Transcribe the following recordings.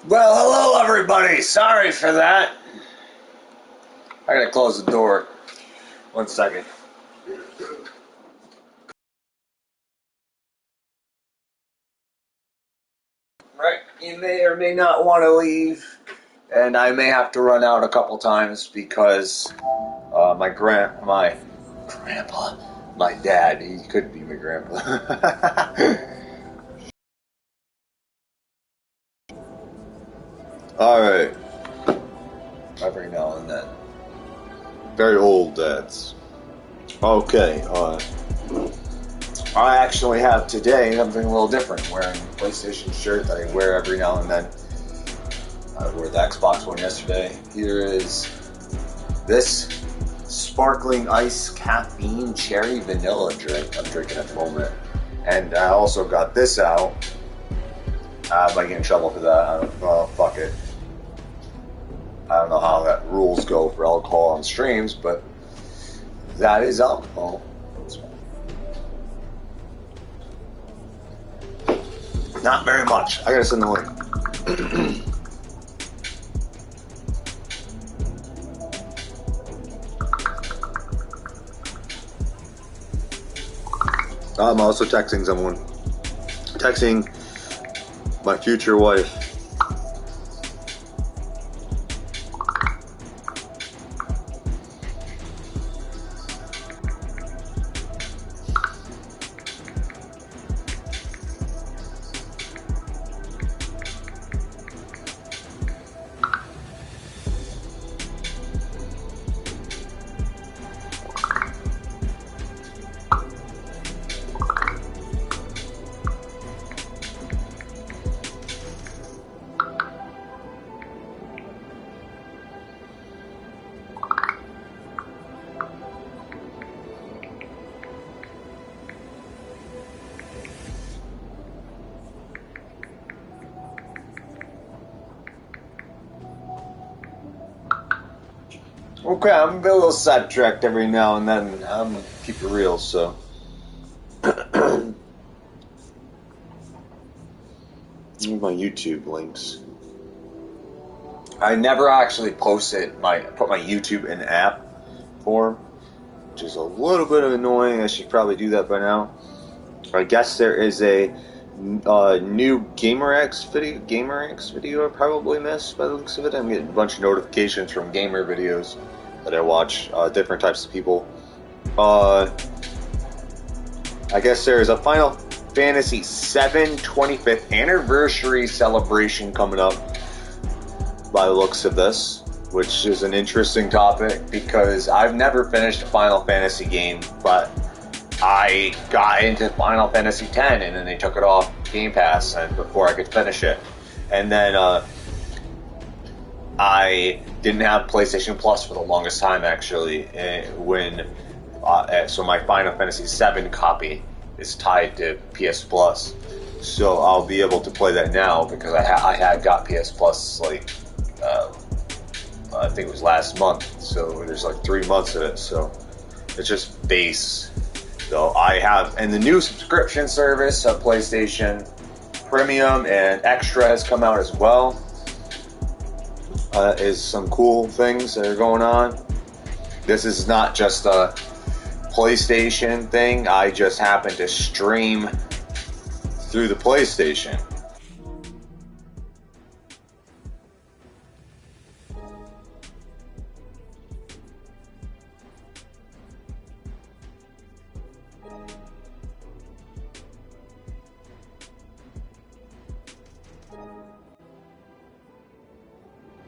Well, hello everybody. Sorry for that. I gotta close the door. 1 second. Right, you may or may not want to leave, and I may have to run out a couple times because my grandpa, my dad, he could be my grandpa. All right, every now and then. Very old dads. Okay, I actually have today something a little different. Wearing a PlayStation shirt that I wear every now and then. I wore the Xbox one yesterday. Here is this sparkling ice caffeine cherry vanilla drink I'm drinking at the moment. And I also got this out. I might get in trouble for that. Fuck it. I don't know how that rules go for alcohol on streams, but that is alcohol. Not very much. I gotta send the link. I'm also texting someone. Texting my future wife. Okay, I'm a little sidetracked every now and then. I'm keep it real, so. Here's my YouTube links. I never actually put my YouTube in app form, which is a little bit annoying. I should probably do that by now. I guess there is a new GamerX video I probably missed by the looks of it. I'm getting a bunch of notifications from gamer videos that I watch, different types of people. I guess there is a Final Fantasy VII 25th anniversary celebration coming up by the looks of this, which is an interesting topic because I've never finished a Final Fantasy game, but I got into Final Fantasy X and then they took it off Game Pass and before I could finish it. And then I didn't have PlayStation Plus for the longest time actually so my Final Fantasy VII copy is tied to PS Plus. So I'll be able to play that now because I had got PS Plus like I think it was last month. So there's like 3 months of it. So it's just base. So I have, and the new subscription service of PlayStation Premium and Extra has come out as well. Is some cool things that are going on. This is not just a PlayStation thing. I just happen to stream through the PlayStation.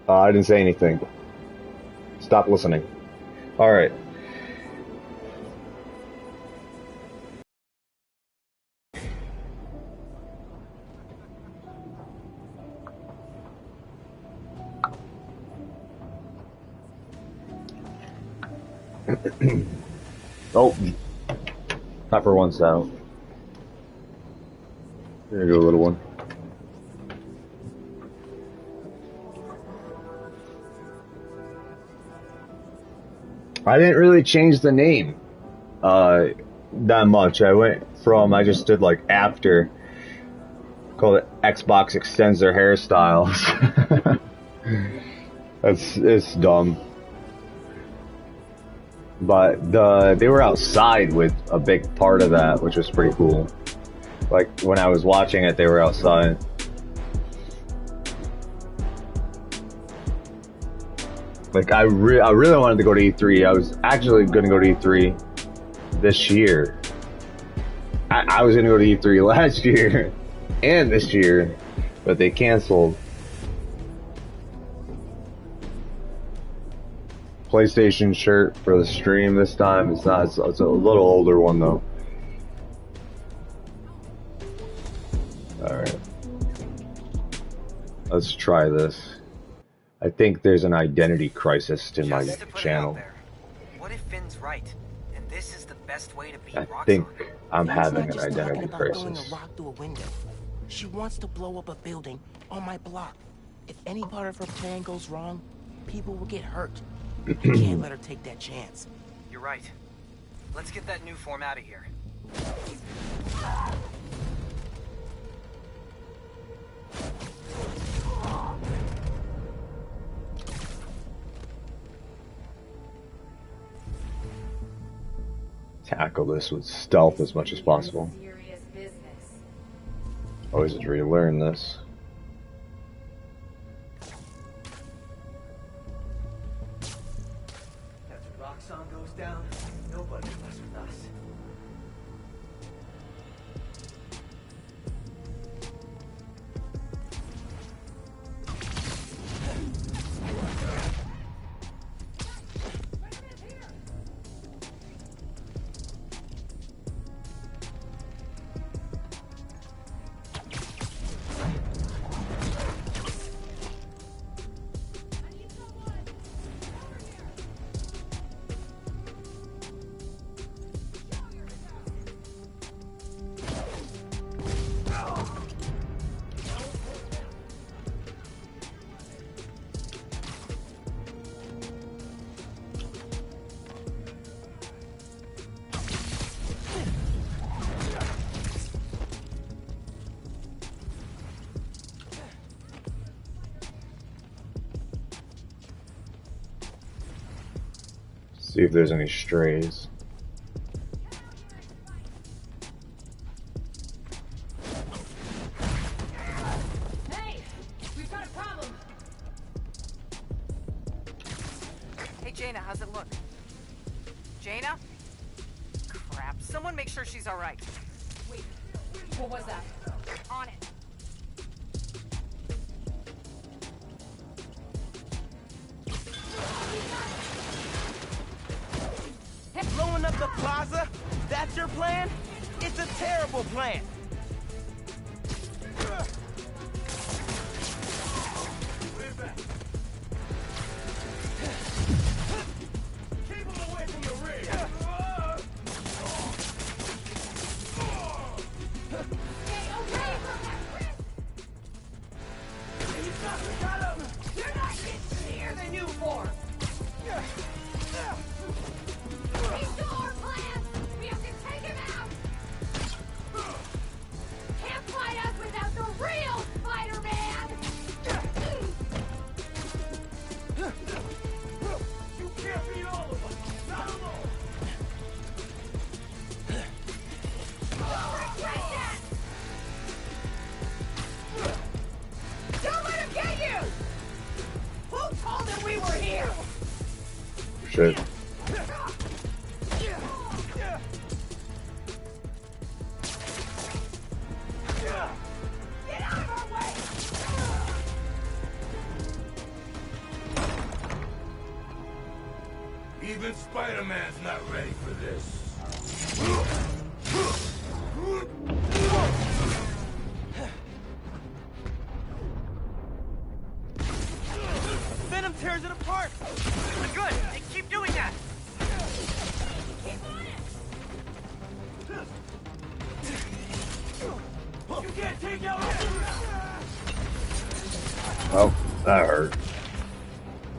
I didn't say anything. Stop listening. All right. Oh, pepper one's out. There you go, little one. I didn't really change the name that much. I just did like after called it Xbox extends their hairstyles. It's dumb. But they were outside with a big part of that, which was pretty cool. Like when I was watching it, they were outside. Like I really wanted to go to E3. I was actually going to go to E3 this year. I was going to go to E3 last year and this year, but they canceled. PlayStation shirt for the stream this time. It's not. It's a little older one though. All right, let's try this. I think there's an identity crisis to my channel. What if Finn's right, and this is the best way to beat I think I'm having an identity crisis. She wants to blow up a building on my block. If any part of her plan goes wrong, people will get hurt. I can't let her take that chance. You're right. Let's get that new form out of here. Tackle this with stealth as much as possible. Always a relearn this. After Roxxon goes down, nobody can mess with us. See if there's any strays. Hey, we've got a problem. Hey Jaina, how's it look? Jaina? Crap, someone make sure she's alright. Wait, what was that? On it. Blowing up the plaza? That's your plan? It's a terrible plan. Keep him away from the rear. Stay away from that wrist! You're not getting near the new form! He's still our plan! We have to take him out! Can't fight us without the real Spider-Man! You can't beat all of us. Not alone. Don't regret that! Don't let him get you! Who told him we were here? Shit. Get out of our way! Even Spider-Man's not ready for this. Venom tears it apart! Good, hey, keep doing that! Keep on it! You can't take out Oh, that hurt.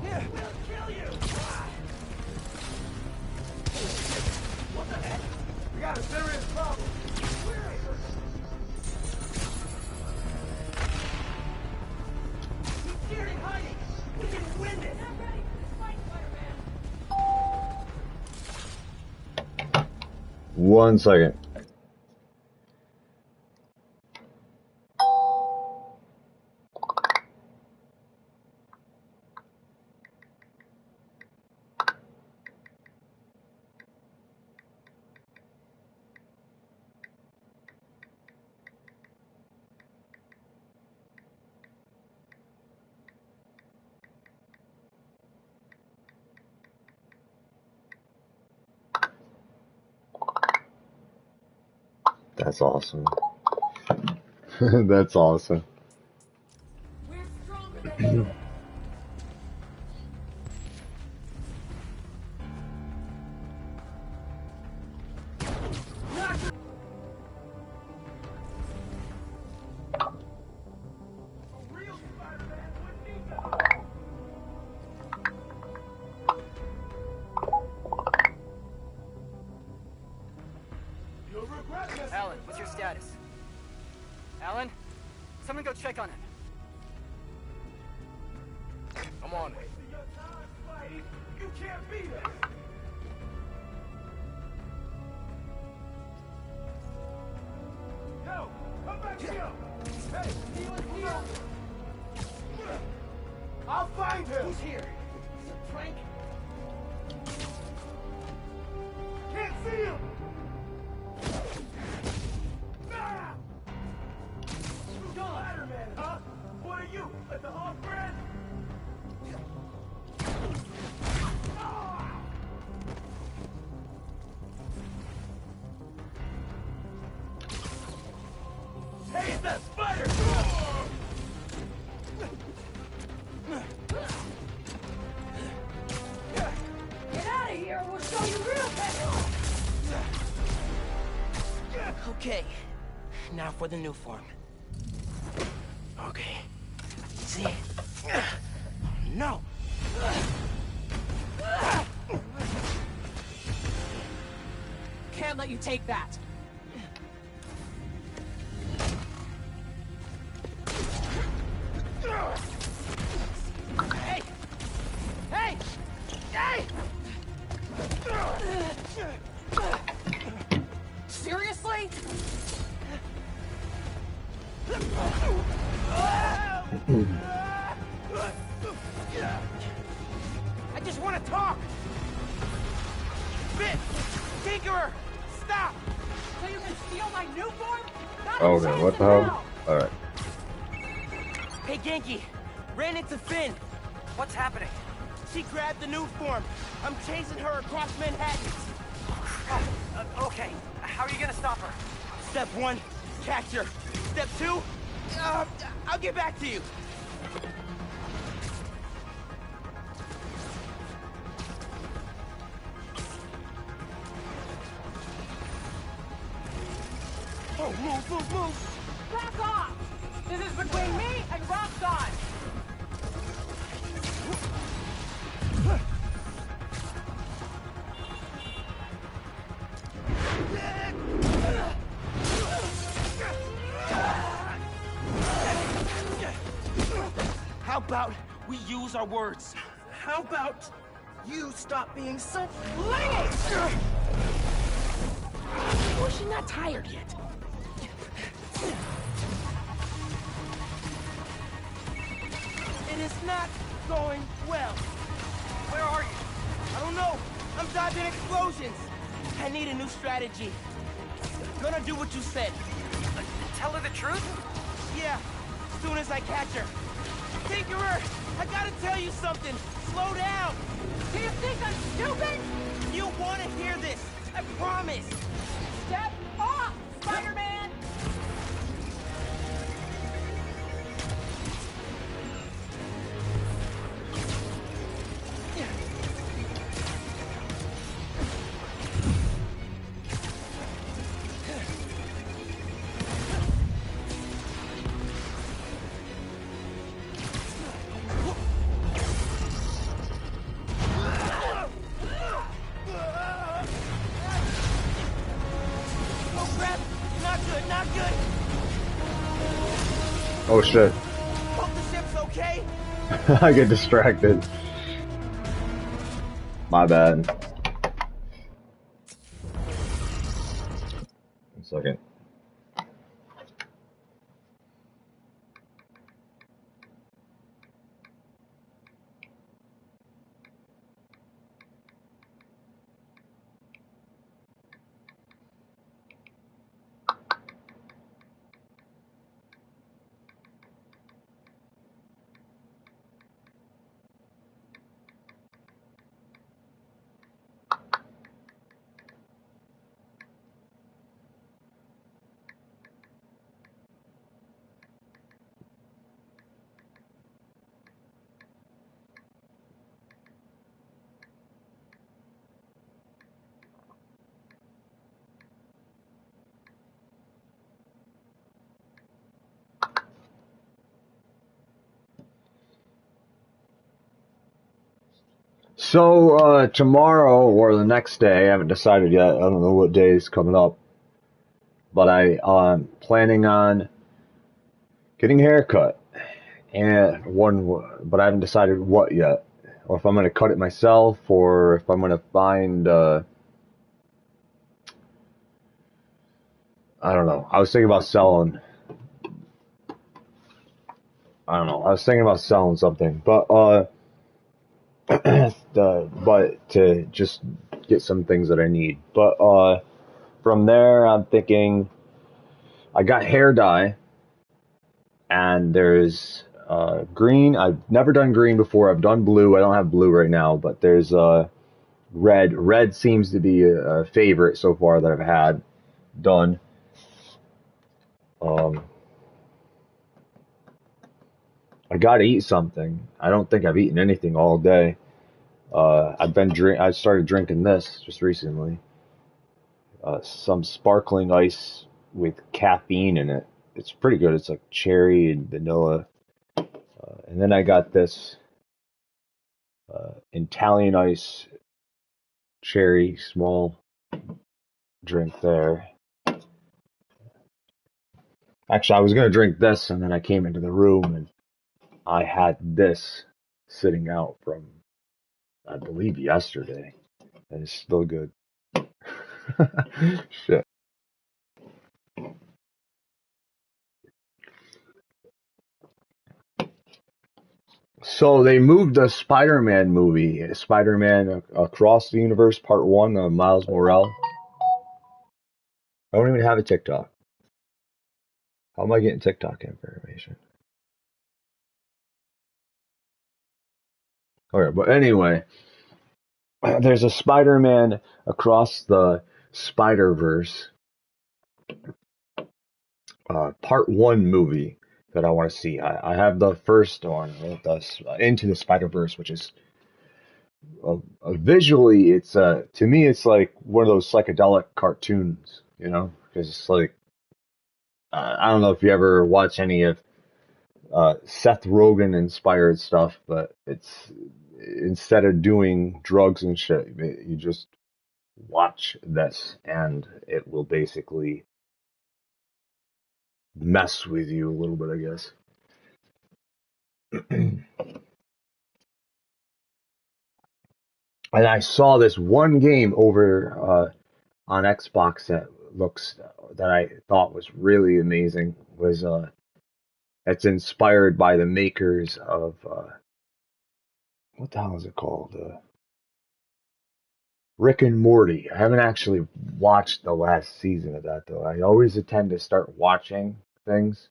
We'll kill you! What the heck? We got a serious problem. 1 second. That's awesome. That's awesome. We're stronger than you. Alan, what's your status? Alan? Someone go check on him. I'm on it. You can't beat us. Yo, come back here. Hey, he was here. I'll find him. Who's here? Is it Frank? Can't see him. Ah! You're Spider-Man, huh? What are you, like the Hawk brand? Hey, it's that spider! Get out of here, we'll show you real power. Okay. Now for the new form. Okay. See? No! Can't let you take that. Hey! Hey! Hey! Seriously? I just want to talk! Bit! Tinkerer! Stop! So you can steal my new form? Not a Okay, chance what the in hell? hell. Alright. Hey, Genki! Ran into Finn! What's happening? She grabbed the new form! I'm chasing her across Manhattan! Crap. Okay, how are you gonna stop her? Step 1, catch her. Step 2, I'll get back to you. Oh, move! Back off! This is between me and Roxxon! How about we use our words? How about you stop being so flingy? Or is she not tired yet? It is not going well. Where are you? I don't know. I'm dodging explosions. I need a new strategy. Gonna do what you said. Tell her the truth? Yeah, as soon as I catch her. Tinkerer, I gotta tell you something. Slow down. Do you think I'm stupid? You want to hear this. I promise. Step off, Spider-Man! Not good. Oh shit. Hope the ship's okay. I get distracted. My bad. second. So tomorrow or the next day, I haven't decided yet. I don't know what day is coming up, but I'm planning on getting a haircut, but I haven't decided what yet, or if I'm gonna cut it myself, or if I'm gonna find. I don't know. I was thinking about selling. I don't know. I was thinking about selling something, but but to just get some things that I need. But from there, I'm thinking I got hair dye, and there's green. I've never done green before. I've done blue. I don't have blue right now, but there's red. Red seems to be a favorite so far that I've had done. Um, I gotta eat something. I don't think I've eaten anything all day. I started drinking this just recently. Some sparkling ice with caffeine in it. It's pretty good. It's like cherry and vanilla. And then I got this Italian ice cherry small drink there. Actually, I was gonna drink this, and then I came into the room and I had this sitting out from, I believe, yesterday, and it's still good. Shit. So they moved the Spider-Man movie, Spider-Man Across the Universe Part 1, Miles Morales. I don't even have a TikTok. How am I getting TikTok information? Okay, but anyway, there's a Spider-Man Across the Spider-Verse Part 1 movie that I want to see. I have the first one, Into the Spider-Verse, which is visually, it's to me, it's like one of those psychedelic cartoons, because it's like, I don't know if you ever watch any of Seth Rogen inspired stuff, but it's instead of doing drugs and shit, you just watch this and it will basically mess with you a little bit, I guess. And I saw this one game over on Xbox that I thought was really amazing. Was It's inspired by the makers of what the hell is it called? Rick and Morty. I haven't actually watched the last season of that though. I always tend to start watching things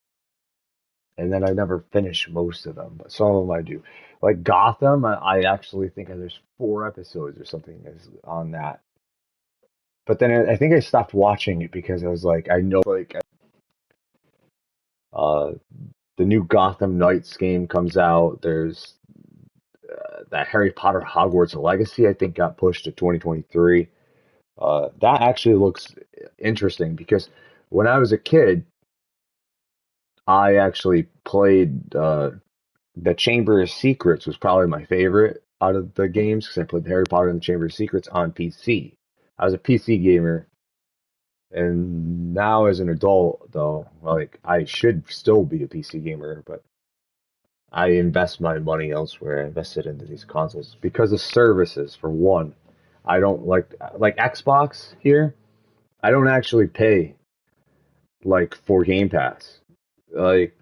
and then I never finish most of them, but some of them I do. Like Gotham, I actually think there's 4 episodes or something is on that. But then I think I stopped watching it because I was like, I know like uh the new Gotham Knights game comes out. There's that Harry Potter Hogwarts Legacy, I think, got pushed to 2023. That actually looks interesting because when I was a kid, I actually played the Chamber of Secrets was probably my favorite out of the games because I played Harry Potter and the Chamber of Secrets on PC. I was a PC gamer, and now as an adult, though, like I should still be a PC gamer, but I invest my money elsewhere. I invest it into these consoles because of services. For one, I don't like Xbox here. I don't actually pay. like for Game Pass. Like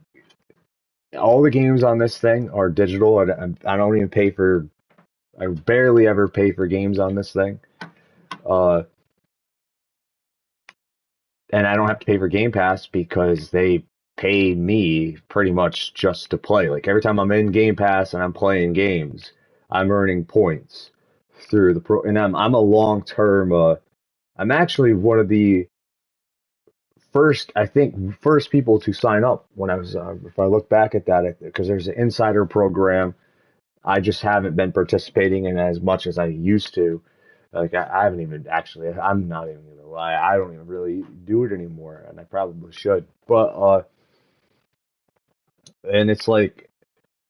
all the games on this thing are digital. I don't even pay for. I barely ever pay for games on this thing. Uh, and I don't have to pay for Game Pass because they pay me pretty much just to play. Like every time I'm in Game Pass and I'm playing games, I'm earning points through the pro. And I'm a long term. I'm actually one of the first people to sign up when I was. If I look back at that, because there's an insider program. I just haven't been participating in as much as I used to. Like I haven't even actually. I'm not even gonna lie. I don't even really do it anymore, and I probably should. But and it's like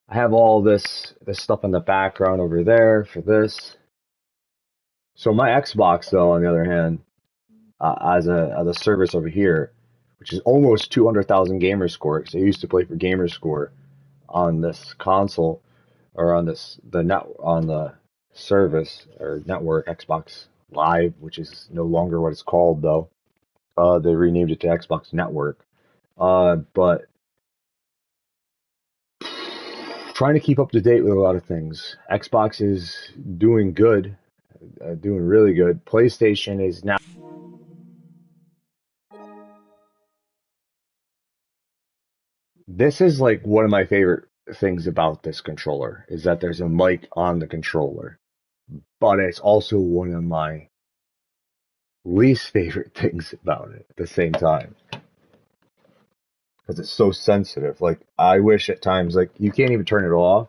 I have all this stuff in the background over there for this. So my Xbox, though, on the other hand, as a service over here, which is almost 200,000 gamer score. Because I used to play for gamer score on this console or on the service or network Xbox Live, which is no longer what it's called though. They renamed it to Xbox Network. But trying to keep up to date with a lot of things. Xbox is doing good, doing really good. PlayStation is now. This is like one of my favorite things about this controller is that there's a mic on the controller, but it's also one of my least favorite things about it at the same time because it's so sensitive. Like I wish at times like you can't even turn it off.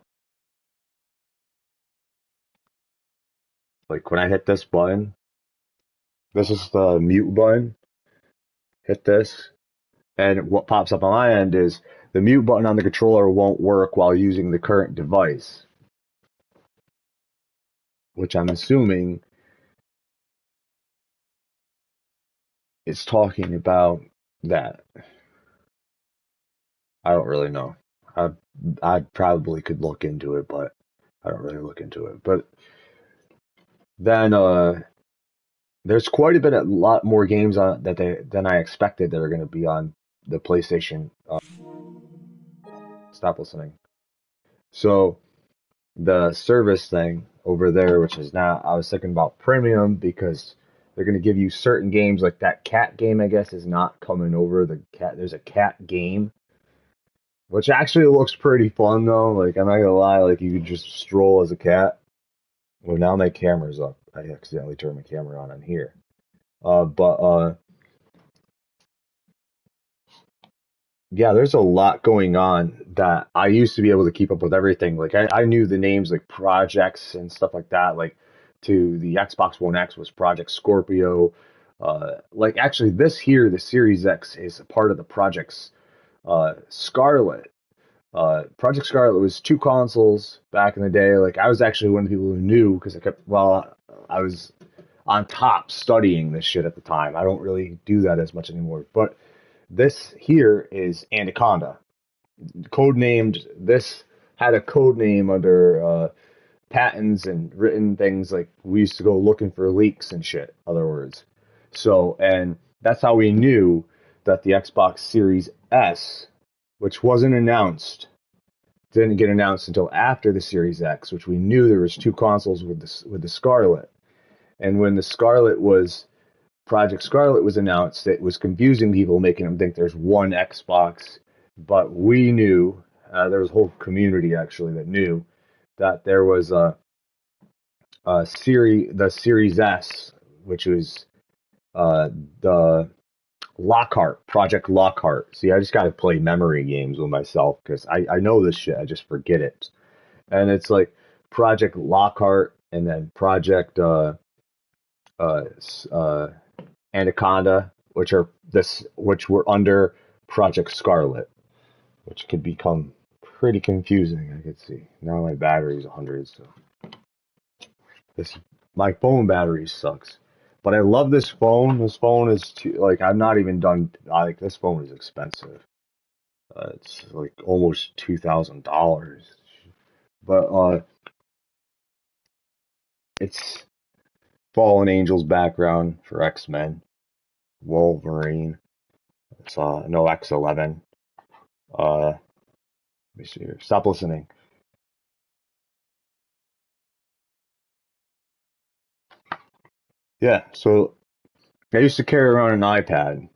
Like when I hit this button, this is the mute button. Hit this, and what pops up on my end is the mute button on the controller won't work while using the current device, which I'm assuming is talking about that. I don't really know. I I probably could look into it, but I don't really look into it. But then there's quite a lot more games on than I expected that are going to be on the PlayStation. Stop listening. So the service thing over there, which is now I was thinking about premium because they're going to give you certain games like that cat game. I guess is not coming over the cat. There's a cat game which actually looks pretty fun though. Like I'm not gonna lie, like you could just stroll as a cat. Well, now my camera's up. I accidentally turned my camera on here. But yeah, there's a lot going on that I used to be able to keep up with everything. Like I knew the names like projects and stuff like that. Like to the Xbox One X was Project Scorpio. Like actually this here, the Series X is a part of the Projects Scarlet. Project Scarlet was two consoles back in the day. Like I was actually one of the people who knew because I was on top studying this shit at the time. I don't really do that as much anymore. But this here is Anaconda. Codenamed, this had a code name under patents and written things like we used to go looking for leaks and shit, other words. So, and that's how we knew that the Xbox Series S, which wasn't announced, didn't get announced until after the Series X, which we knew there was two consoles with the Scarlet. And when the Project Scarlet was announced, it was confusing people, making them think there's one Xbox. But we knew, there was a whole community actually that knew that there was the Series S, which was the Project Lockhart. See, I just got to play memory games with myself because I know this shit, I just forget it. And it's like Project Lockhart and then Project uh, Anaconda, which were under Project Scarlet, which could become pretty confusing. I could see now my battery's 100, so this my phone battery sucks. But I love this phone. This phone is like I'm not even done. Like this phone is expensive. It's like almost $2,000. But it's Fallen Angels background for X-Men, Wolverine. It's no X11. Let me see here. Stop listening. Yeah, so I used to carry around an iPad.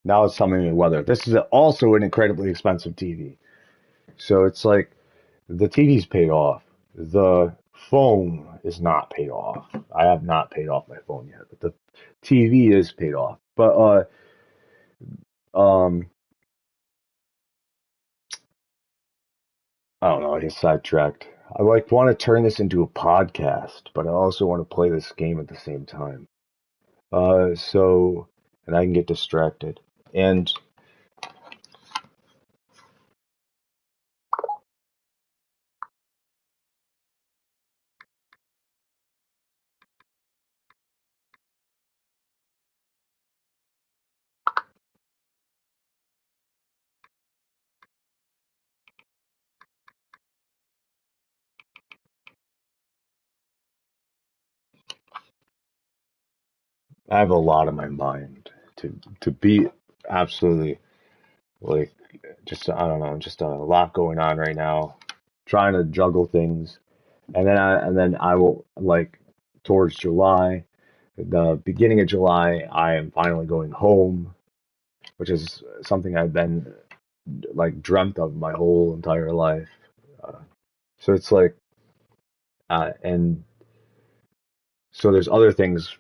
Now it's telling me the weather. This is also an incredibly expensive TV. So it's like the TV's paid off. The phone is not paid off. I have not paid off my phone yet, but the TV is paid off. But I don't know, I get sidetracked. I like want to turn this into a podcast, but I also want to play this game at the same time. And I can get distracted. And I have a lot on my mind to be absolutely like just I don't know, just a lot going on right now, trying to juggle things, and then I will like towards July, the beginning of July, I am finally going home, which is something I've been like dreamt of my whole entire life. Uh, so it's like, and so there's other things.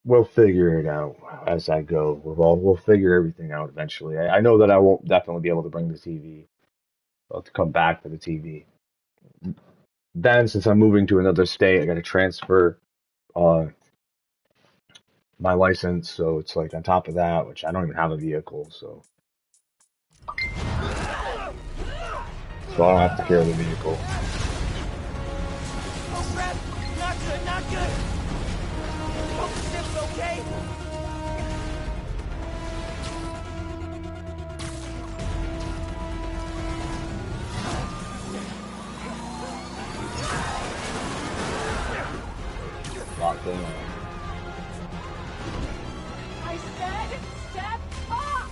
We'll figure it out as I go. We'll figure everything out eventually. I know that I won't definitely be able to bring the TV. I'll have to come back for the TV. Then, since I'm moving to another state, I got to transfer uh, my license. So it's like on top of that, which I don't even have a vehicle, so I don't have to carry the vehicle. Oh crap! Not good, not good! Hope the ship's okay! Locked in. I said, step up!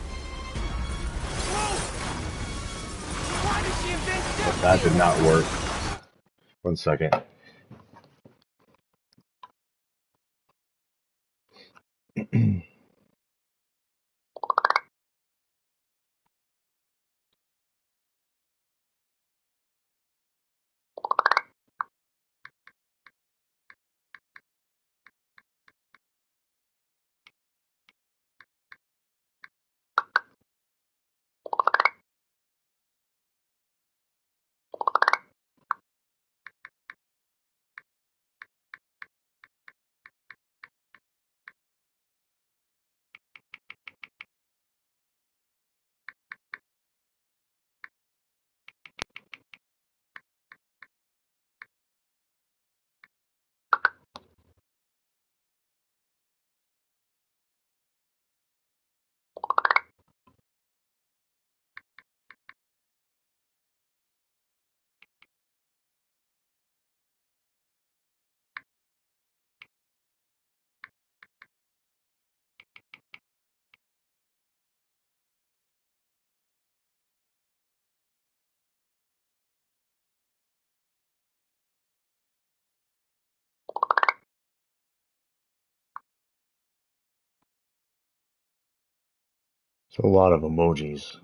Why did she invent step That did not work. 1 second. It's a lot of emojis.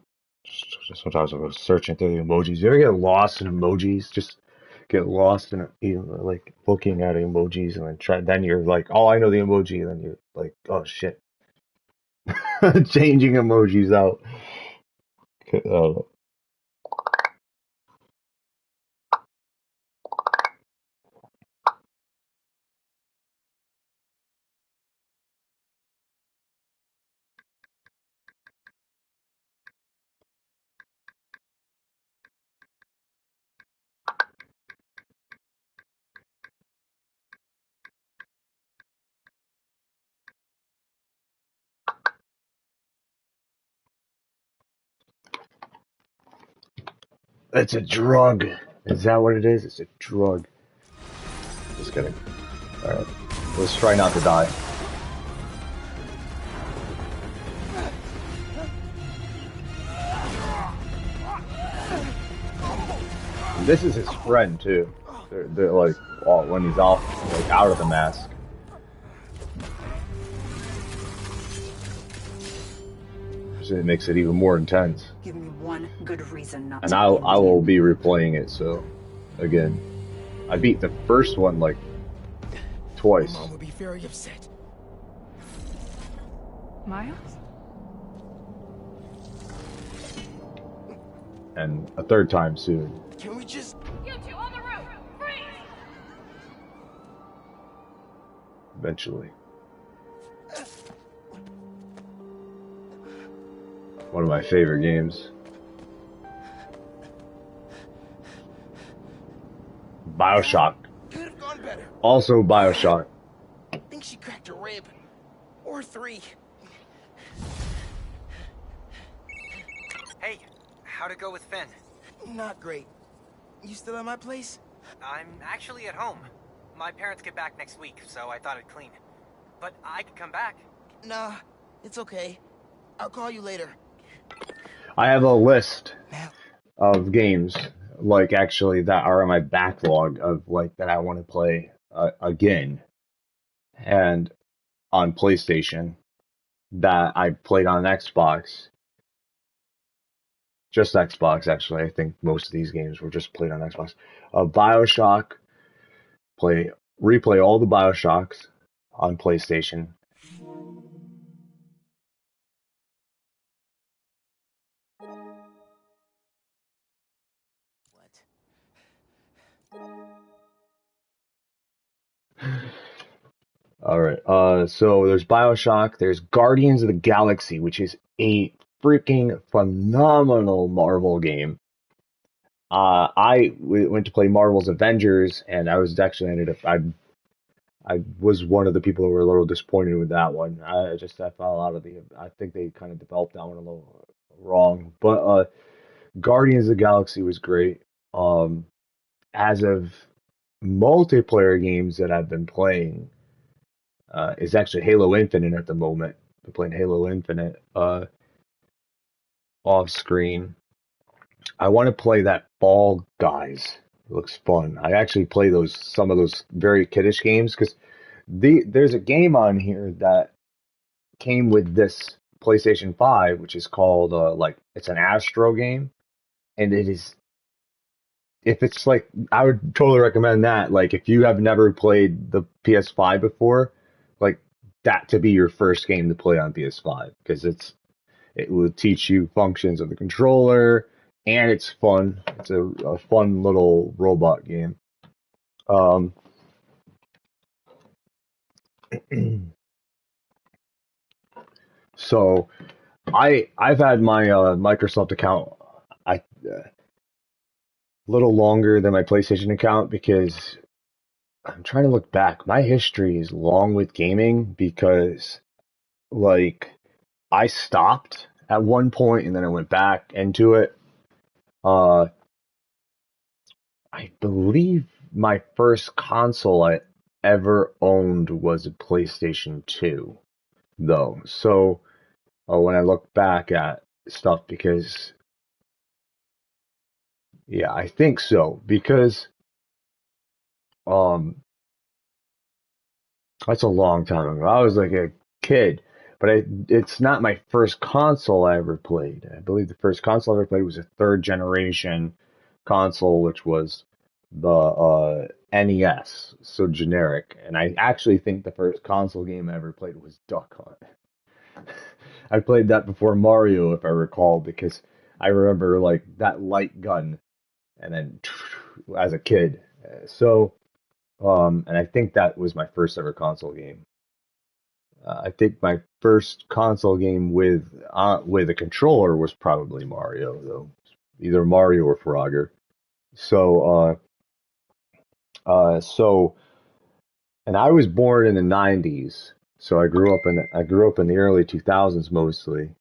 Just sometimes I go searching through the emojis. You ever get lost in emojis? Just get lost in like looking at emojis and then try. Then you're like, oh, I know the emoji. And then you're like, oh shit, changing emojis out. Uh, it's a drug. Is that what it is? It's a drug. Just kidding. All right, let's try not to die. This is his friend too. They're like, when he's off, like out of the mask. So it makes it even more intense. Give me one good reason not And to I end will you. be replaying it. So again, I beat the first one like twice. Mom would be very upset. Miles? And a third time soon. Can we just... You two on the roof! Freeze! Eventually. One of my favorite games. BioShock. Could have gone better. Also BioShock. I think she cracked a rib. Or 3. Hey, how'd it go with Finn? Not great. You still at my place? I'm actually at home. My parents get back next week, so I thought I'd clean. But I could come back. Nah, it's okay. I'll call you later. I have a list Now, of games, like actually that are on my backlog of like that I want to play again, and on PlayStation that I played on Xbox. Just Xbox, actually. I think most of these games were just played on Xbox. BioShock, replay all the BioShocks on PlayStation. All right. So there's BioShock. There's Guardians of the Galaxy, which is a freaking phenomenal Marvel game. Went to play Marvel's Avengers, and I was actually ended up I was one of the people who were a little disappointed with that one. I fell out of the. I think they kind of developed that one a little wrong. But Guardians of the Galaxy was great. As of multiplayer games that I've been playing, is actually Halo Infinite at the moment. Been playing Halo Infinite off screen. I want to play that Fall Guys. It looks fun. I actually play some of those very kiddish games because there's a game on here that came with this PlayStation 5, which is called it's an Astro game, and it is if it's like I would totally recommend that. Like if you have never played the PS5 before, like that to be your first game to play on PS5 because it will teach you functions of the controller and it's fun. It's a fun little robot game. So I've had my Microsoft account a little longer than my PlayStation account because I'm trying to look back. My history is long with gaming because like I stopped at one point and then I went back into it. I believe my first console I ever owned was a PlayStation 2 though. So when I look back at stuff because yeah, I think so because um that's a long time ago. I was like a kid, but it's not my first console I ever played. I believe the first console I ever played was a third generation console, which was the NES, so generic. And I actually think the first console game I ever played was Duck Hunt. I played that before Mario, if I recall, because I remember like that light gun, and then as a kid. And I think that was my first ever console game. I think my first console game with a controller was probably Mario, though, either Mario or Frogger. So, so, and I was born in the '90s, so I grew up in the early 2000s mostly.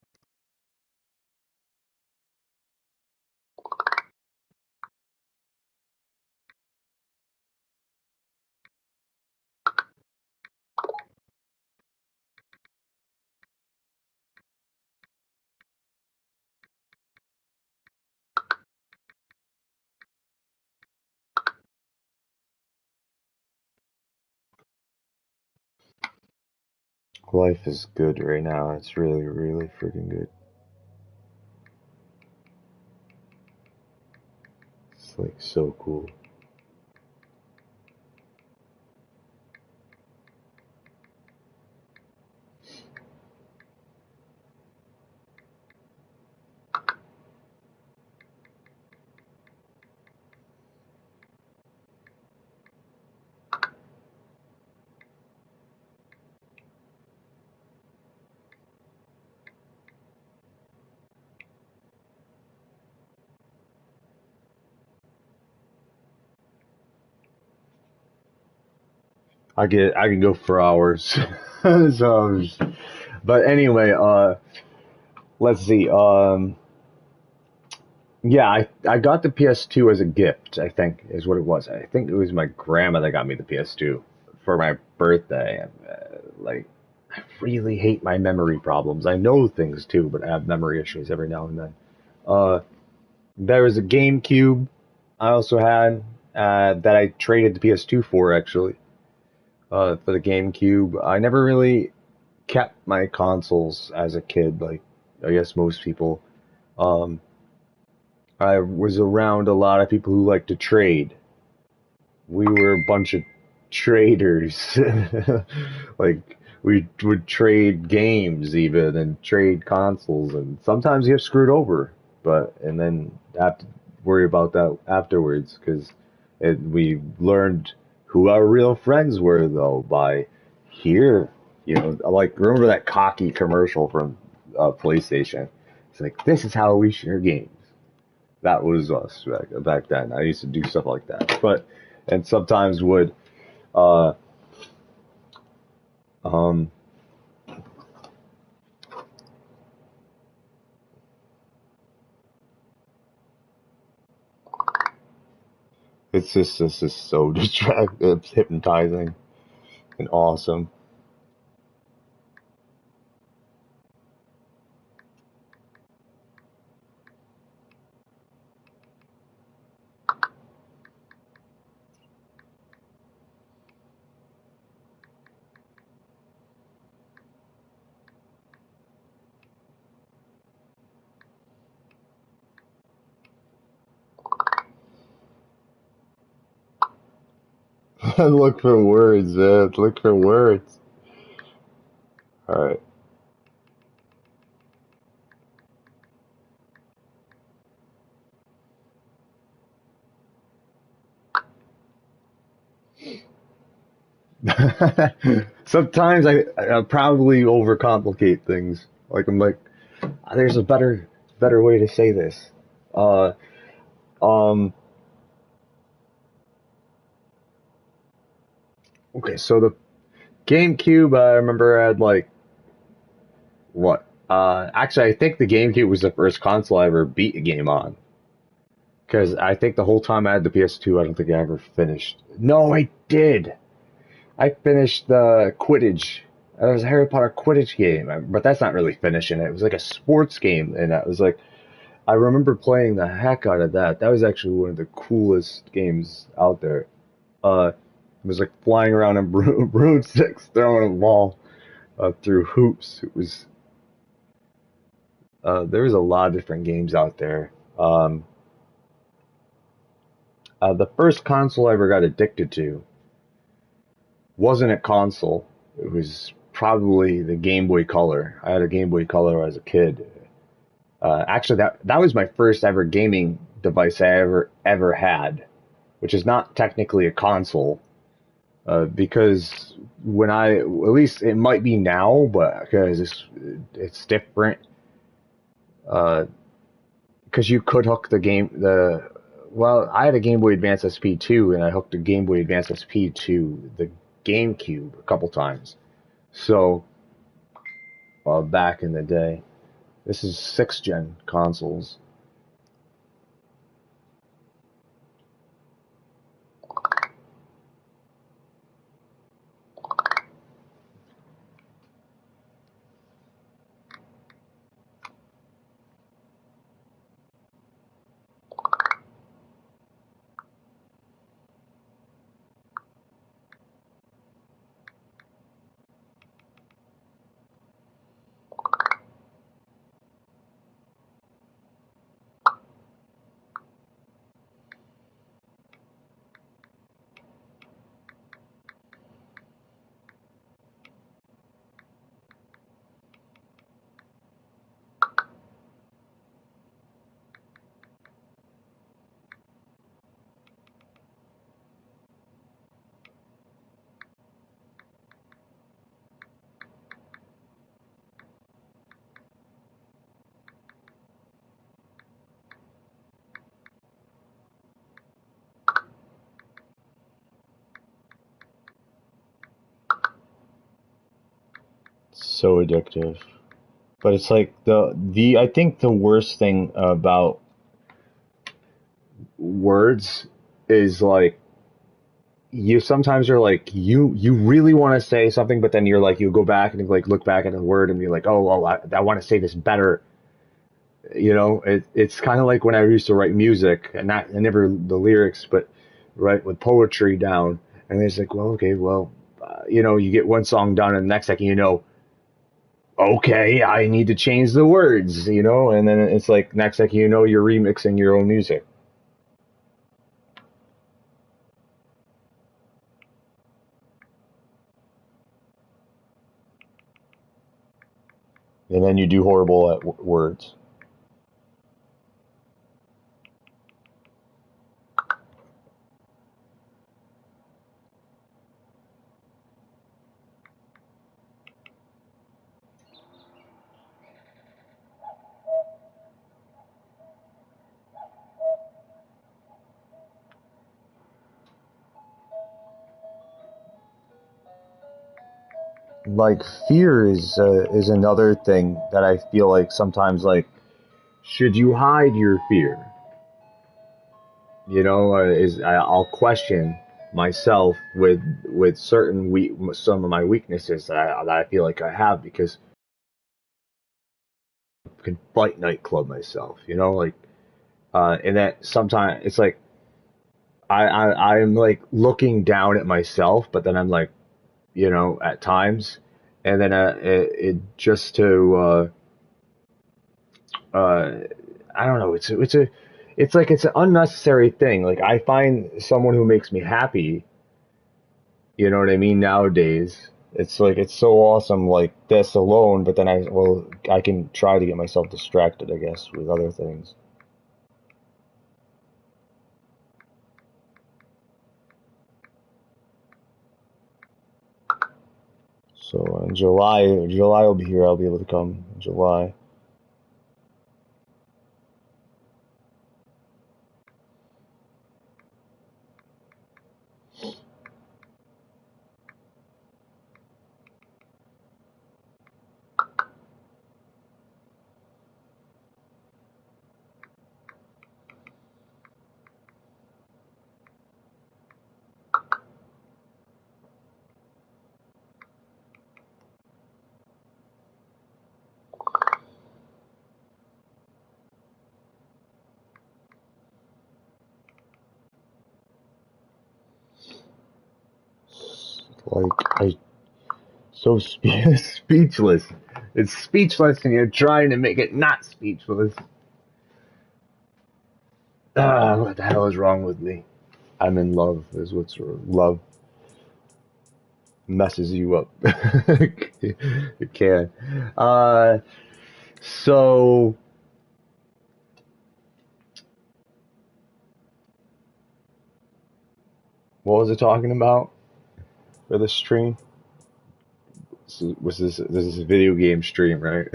Life is good right now. It's really, really freaking good. It's like so cool. I can go for hours. So, but anyway, let's see. Yeah, I got the PS2 as a gift, I think is what it was. I think it was my grandma that got me the PS2 for my birthday. Like, I really hate my memory problems. I know things too, but I have memory issues every now and then. Uh, there was a GameCube I also had that I traded the PS2 for actually. For the GameCube, I never really kept my consoles as a kid, like I guess most people. Um, I was around a lot of people who like to trade. We were a bunch of traders. Like we would trade games even and trade consoles, and sometimes you get screwed over, but and then have to worry about that afterwards because we learned who our real friends were though by here. You know, like remember that cocky commercial from PlayStation? It's like this is how we share games. That was us back then. I used to do stuff like that, but and sometimes would uh um it's just this is so distracting. It's hypnotizing and awesome. Look for words, man. Look for words. All right. Sometimes I probably overcomplicate things. Like I'm like, there's a better way to say this. Uh, um. Okay, so the GameCube, I remember I had like what? Actually, I think the GameCube was the first console I ever beat a game on. Because I think the whole time I had the PS2, I don't think I ever finished. No, I did. I finished the Quidditch. It was a Harry Potter Quidditch game, but that's not really finishing it. It was like a sports game, and I was like, I remember playing the heck out of that. That was actually one of the coolest games out there. It was like flying around on broomsticks, throwing a ball through hoops. It was there was a lot of different games out there. The first console I ever got addicted to wasn't a console. It was probably the Game Boy Color. I had a Game Boy Color as a kid. Actually, that was my first ever gaming device I ever had, which is not technically a console. Because when at least it might be now, but because it's different. Uh, because you could hook well, I had a Game Boy Advance SP too, and I hooked a Game Boy Advance SP to the GameCube a couple times. So, back in the day, this is 6th gen consoles. so addictive. But it's like the I think the worst thing about words is like you sometimes are like you really want to say something, but then you're like you go back and like look back at the word and be like, oh well, I want to say this better. You know, it's kind of like when I used to write music and not and never the lyrics, but write with poetry down. And it's like, well, okay, well, you know, you get one song done, and the next second, you know, okay, I need to change the words, you know, and then it's like next second, you know, you're remixing your own music. And then you do horrible at words. Like fear is another thing that I feel like sometimes like should you hide your fear? You know, I'll question myself with certain some of my weaknesses that I feel like I have because I can fight nightclub myself. You know, like and that sometimes it's like I'm like looking down at myself, but then I'm like, you know, at times, and then it just to I don't know, it's like it's an unnecessary thing. Like I find someone who makes me happy, you know what I mean, nowadays. It's like it's so awesome like this alone, but then I can try to get myself distracted, I guess, with other things. So in July will be here. I'll be able to come in July. Like I so speechless. It's speechless, and you're trying to make it not speechless. Ah, what the hell is wrong with me? I'm in love. Is what's love messes you up. It can. Uh, so what was it talking about for this stream? This is a video game stream, right?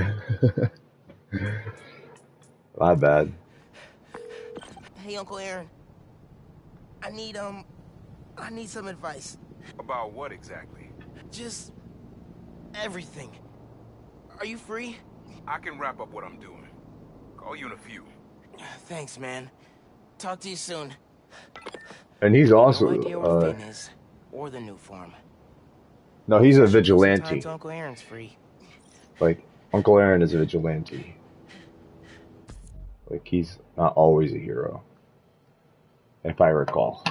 My bad. Hey, Uncle Aaron. I need some advice. About what exactly? Just everything. Are you free? I can wrap up what I'm doing. Call you in a few. Thanks, man. Talk to you soon. And he's No also idea where Finn is, or the new farm. no, he's a Should give some time vigilante. to Uncle Aaron's free. Like Uncle Aaron is a vigilante. Like he's not always a hero, if I recall.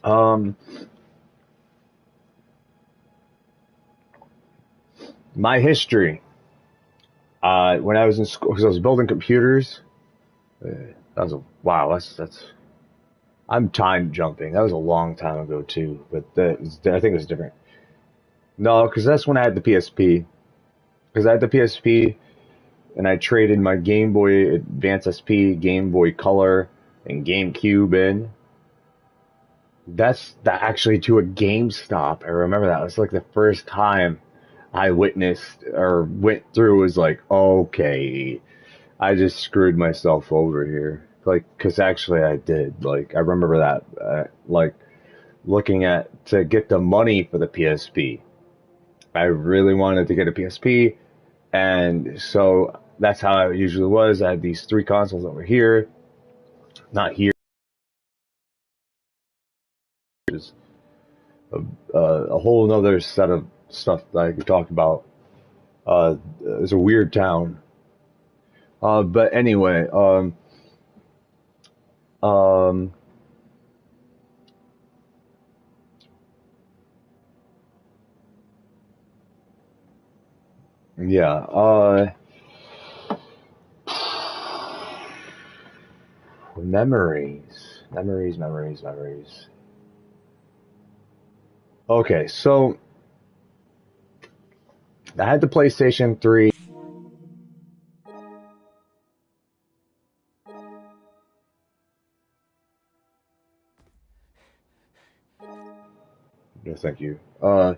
Um, my history. When I was in school, because I was building computers. That was a wow. That's. I'm time jumping. That was a long time ago too, but I think it was different. No, because that's when I had the PSP. Because I had the PSP, and I traded my Game Boy Advance SP, Game Boy Color, and GameCube in. That's that actually to a GameStop. I remember that. It was like the first time I witnessed or went through was like, okay, I just screwed myself over here. Like, cause actually I did. Like, I remember that. Like, looking at to get the money for the PSP. I really wanted to get a PSP, and so that's how it usually was. I had these 3 consoles over here, not here. There's a whole other set of stuff that I could talk about. It's a weird town. But anyway, um, yeah, memories. Okay, so I had the PlayStation 3. Yeah, thank you. Um,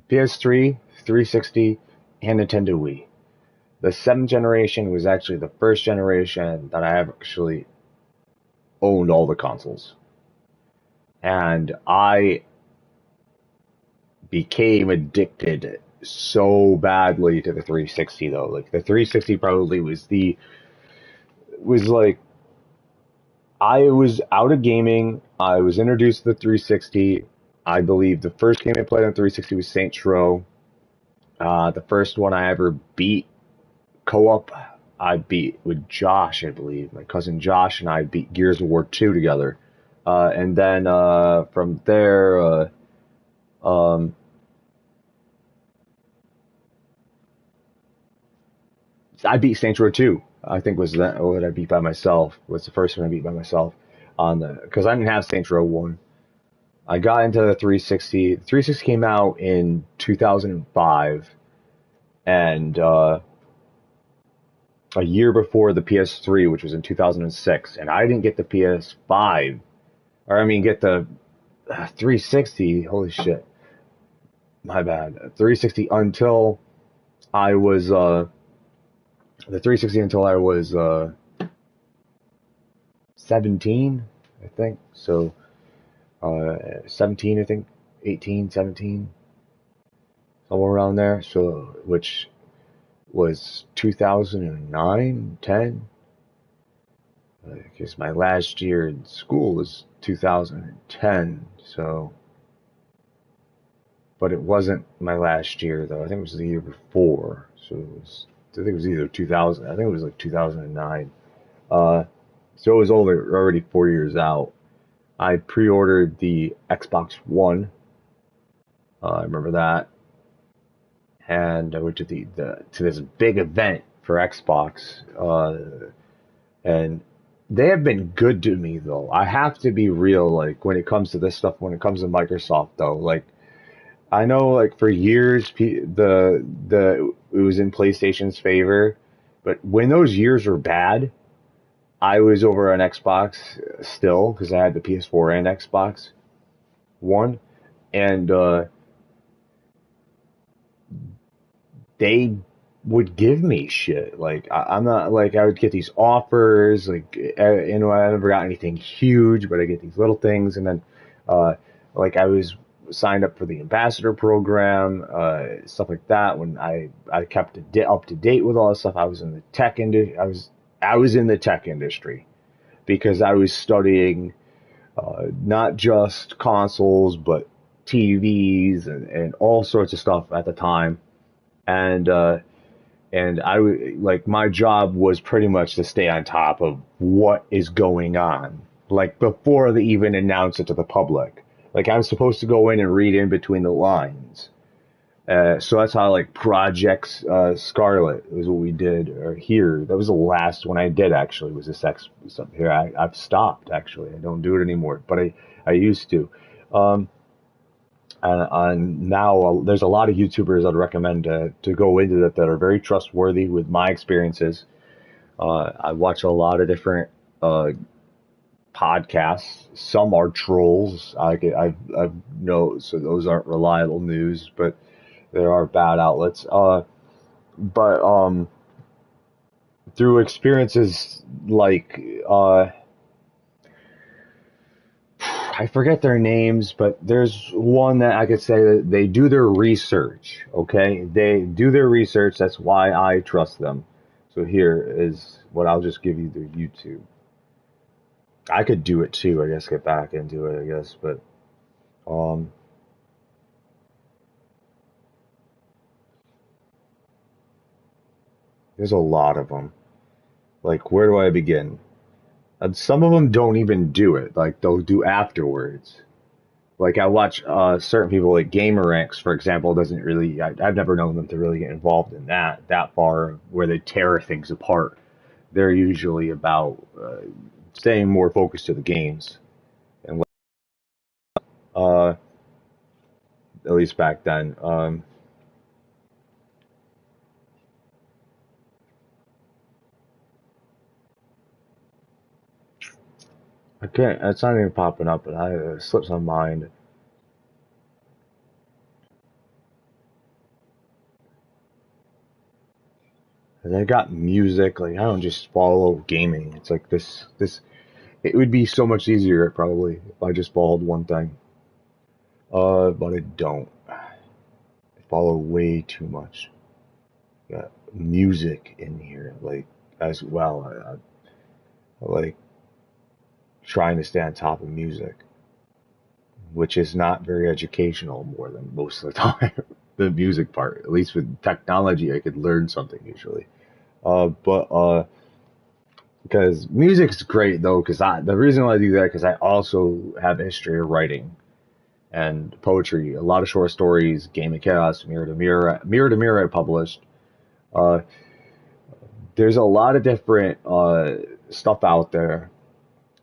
PS3, 360, and Nintendo Wii. The 7th generation was actually the first generation that I actually owned all the consoles. And I became addicted so badly to the 360 though. Like the 360 probably was like I was out of gaming. I was introduced to the 360. I believe the first game I played on 360 was Saints Row. The first one I ever beat co-op, I beat with Josh, I believe. My cousin Josh and I beat Gears of War 2 together. And then from there, um, I beat Saints Row 2. I think was that what I beat by myself. Was the first one I beat by myself on the because I didn't have Saints Row 1. I got into the 360. The 360 came out in 2005, and a year before the PS3, which was in 2006, and I didn't get the PS5, or I mean, get the 360. Holy shit, my bad. 360 until I was the 360 until I was 17, I think. So 17, I think, 18, 17, somewhere around there. So which was 2009, 10. Because my last year in school was 2010, so, but it wasn't my last year though. I think it was the year before, so I think it was either 2000. I think it was like 2009. So it was already 4 years out. I pre-ordered the Xbox One. I remember that, and I went to to this big event for Xbox. And they have been good to me though. I have to be real, like when it comes to this stuff, when it comes to Microsoft though, like I know like for years the it was in PlayStation's favor, but when those years were bad, I was over on Xbox still because I had the PS4 and Xbox One, and they would give me shit. Like I'm not like I would get these offers. Like I never got anything huge, but I get these little things. And then like I was signed up for the ambassador program, stuff like that. When I kept up to date with all this stuff, I was in the tech industry. I was in the tech industry because I was studying not just consoles but TVs and all sorts of stuff at the time. And I like my job was pretty much to stay on top of what is going on, like before they even announce it to the public. Like I was supposed to go in and read in between the lines. So that's how like Project Scarlet was what we did here. That was the last one I did actually was this stuff here. I've stopped actually. I don't do it anymore, but I used to. And now there's a lot of YouTubers I'd recommend to go into that are very trustworthy with my experiences. I watch a lot of different podcasts. Some are trolls. I know, so those aren't reliable news, but there are bad outlets. But through experiences like I forget their names, but there's one that I could say that they do their research. Okay, they do their research. That's why I trust them. So here is what I'll just give you their YouTube. I could do it too. I guess get back into it. I guess, but um, there's a lot of them. Like, where do I begin? And some of them don't even do it. Like, they'll do afterwards. Like, I watch certain people, like Gamer Ranks, for example, doesn't really. I've never known them to really get involved in that far, where they tear things apart. They're usually about staying more focused to the games, and uh, at least back then. I can't. It's not even popping up, but it slips my mind. They got music. Like, I don't just follow gaming. It's like this. It would be so much easier probably if I just followed one thing. But I don't. I follow way too much. Got music in here, like as well. I like trying to stay on top of music, which is not very educational more than most of the time. The music part, at least with technology, I could learn something usually. But because music's great though, because the reason why I do that because I also have a history of writing and poetry, a lot of short stories, Game of Chaos, Mirror to Mirror I published. Uh, there's a lot of different stuff out there.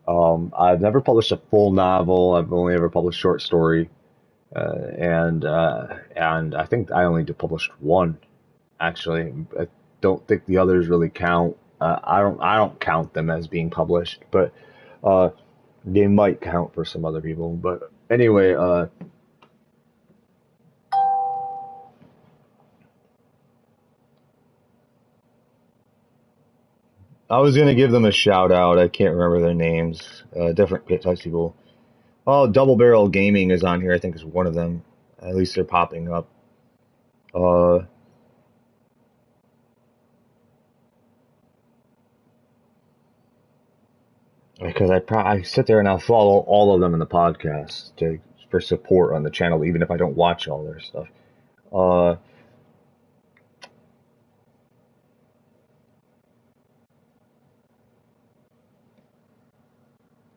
I've never published a full novel. I've only ever published short story, and I think I only published one actually. I don't think the others really count. I don't count them as being published, but uh, they might count for some other people. But anyway, I was gonna give them a shout out. I can't remember their names. Different types of people. Oh, Double Barrel Gaming is on here. I think is one of them. At least they're popping up. Uh, because I sit there and I'll follow all of them in the podcast for support on the channel, even if I don't watch all their stuff. Uh,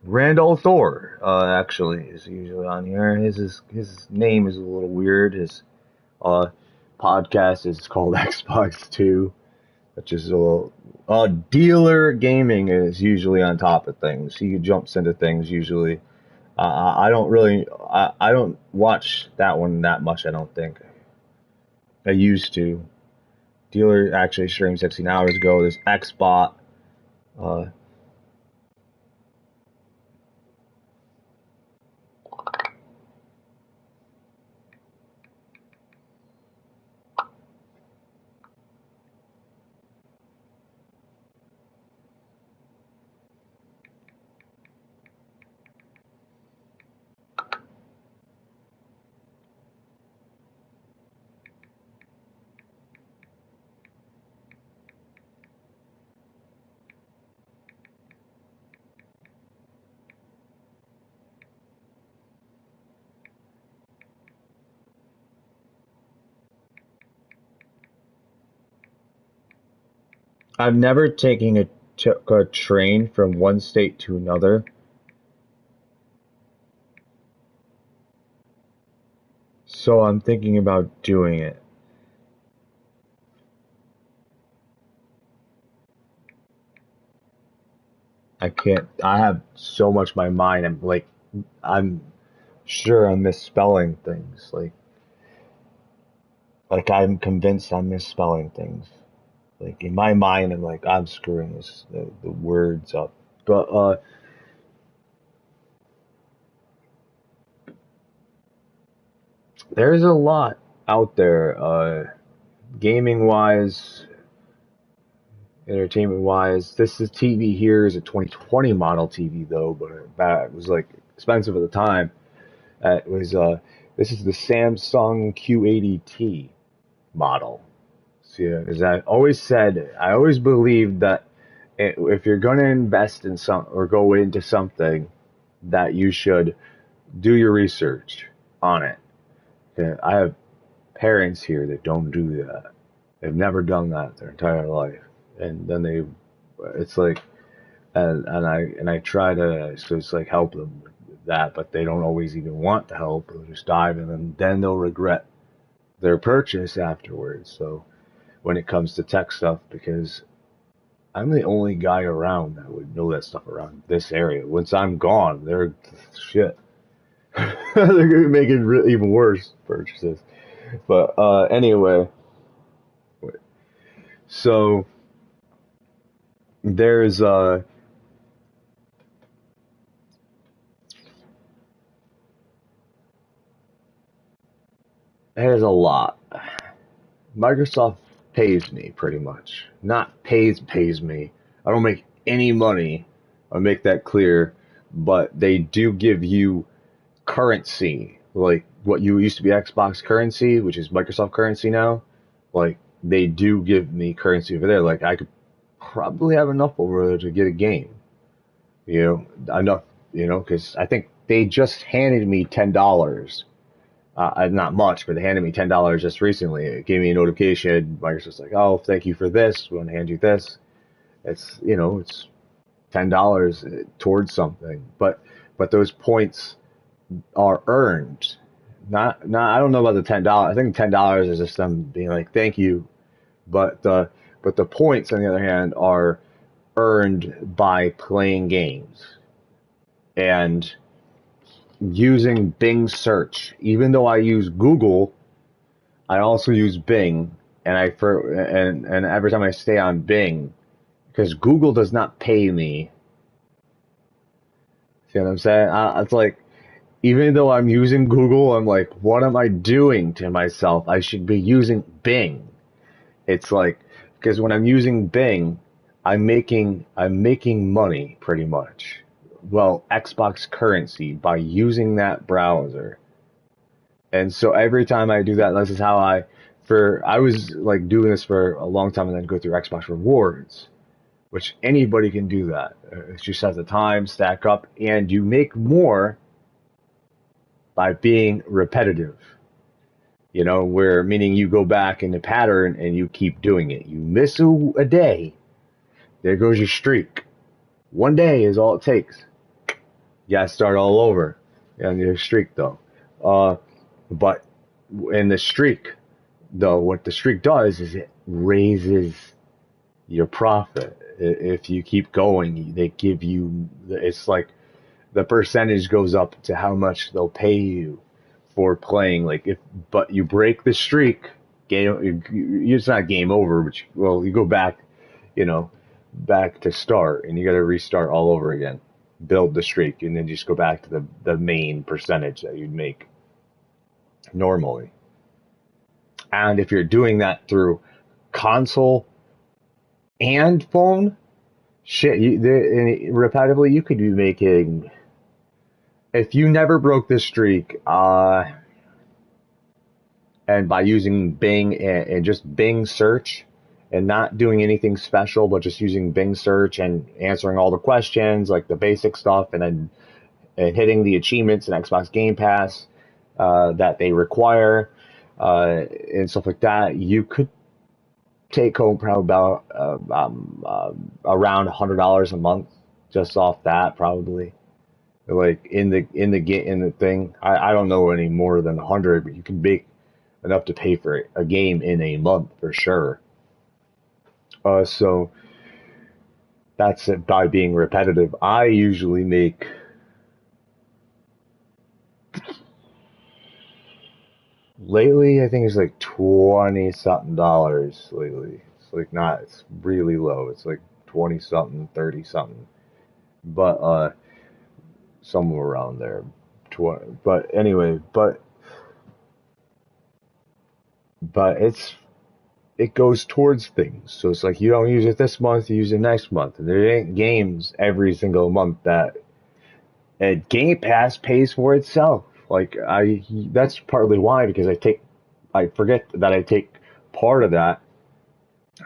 Randall Thor, actually, is usually on here. His name is a little weird. His uh, podcast is called Xbox 2, which is a little. Dealer Gaming is usually on top of things. He jumps into things usually. I don't really. I don't watch that one that much. I don't think. I used to. Dealer actually streamed 16 hours ago. There's Xbot. Uh, I've never taken took a train from one state to another, so I'm thinking about doing it. I can't. I have so much in my mind. I'm sure I'm misspelling things. Like I'm convinced I'm misspelling things. Like in my mind, I'm like I'm screwing the words up. But there's a lot out there, gaming wise, entertainment wise. This is TV here is a 2020 model TV though, but that was like expensive at the time. It was this is the Samsung Q80T model. So, yeah, as I always said, I always believed that if you're going to invest in some or go into something, that you should do your research on it. Okay, I have parents here that don't do that. They've never done that their entire life, and then it's like, and I try to just like help them with that, but they don't always even want to help. They'll just dive in, and then they'll regret their purchase afterwards. So when it comes to tech stuff, because I'm the only guy around that would know that stuff around this area. Once I'm gone, they're shit. They're gonna be making even worse purchases. But anyway, so there's a lot. Microsoft pays me pretty much. Not pays me. I don't make any money. I'll make that clear. But they do give you currency, like what you used to be Xbox currency, which is Microsoft currency now. Like they do give me currency over there. Like I could probably have enough over there to get a game. Enough. Because I think they just handed me $10. Not much, but they handed me $10 just recently. It gave me a notification. Microsoft's like, "Oh, thank you for this. We want to hand you this." It's it's $10 towards something, but those points are earned. Not. I don't know about the $10. I think $10 is just them being like, "Thank you," but the points on the other hand are earned by playing games and using Bing search. Even though I use Google, I also use Bing, and and every time I stay on Bing, because Google does not pay me. See what I'm saying? It's like, even though I'm using Google, I'm like, what am I doing to myself? I should be using Bing. It's like, because when I'm using Bing, I'm making money pretty much. Well, Xbox currency by using that browser. And so every time I do that, this is how I was like doing this for a long time and then go through Xbox rewards, which anybody can do that. It's just at the time, stack up, and you make more by being repetitive. Where meaning you go back in the pattern and you keep doing it. You miss a day, there goes your streak. One day is all it takes. You gotta start all over on your streak, though. But in the streak, though, what the streak does is it raises your profit. If you keep going, they give you. It's like the percentage goes up to how much they'll pay you for playing. But you break the streak, it's not game over, but you go back, back to start, and you got to restart all over again, build the streak, and then just go back to the main percentage that you'd make normally. And if you're doing that through console and phone, repetitively, you could be making, if you never broke this streak, and by using Bing and just Bing search and not doing anything special, but just using Bing search and answering all the questions, like the basic stuff, and then hitting the achievements in Xbox Game Pass that they require, and stuff like that, you could take home probably about around $100 a month just off that, probably. Like in the thing, I don't know any more than 100, but you can make enough to pay for a game in a month for sure. So that's it by being repetitive. I usually make lately, I think it's like 20 something dollars lately. It's really low. It's like 20 something, 30 something. But somewhere around there. But anyway, but it goes towards things. So it's like you don't use it this month, you use it next month. And there ain't games every single month that And Game Pass pays for itself. Like that's partly why, because I forget that I take part of that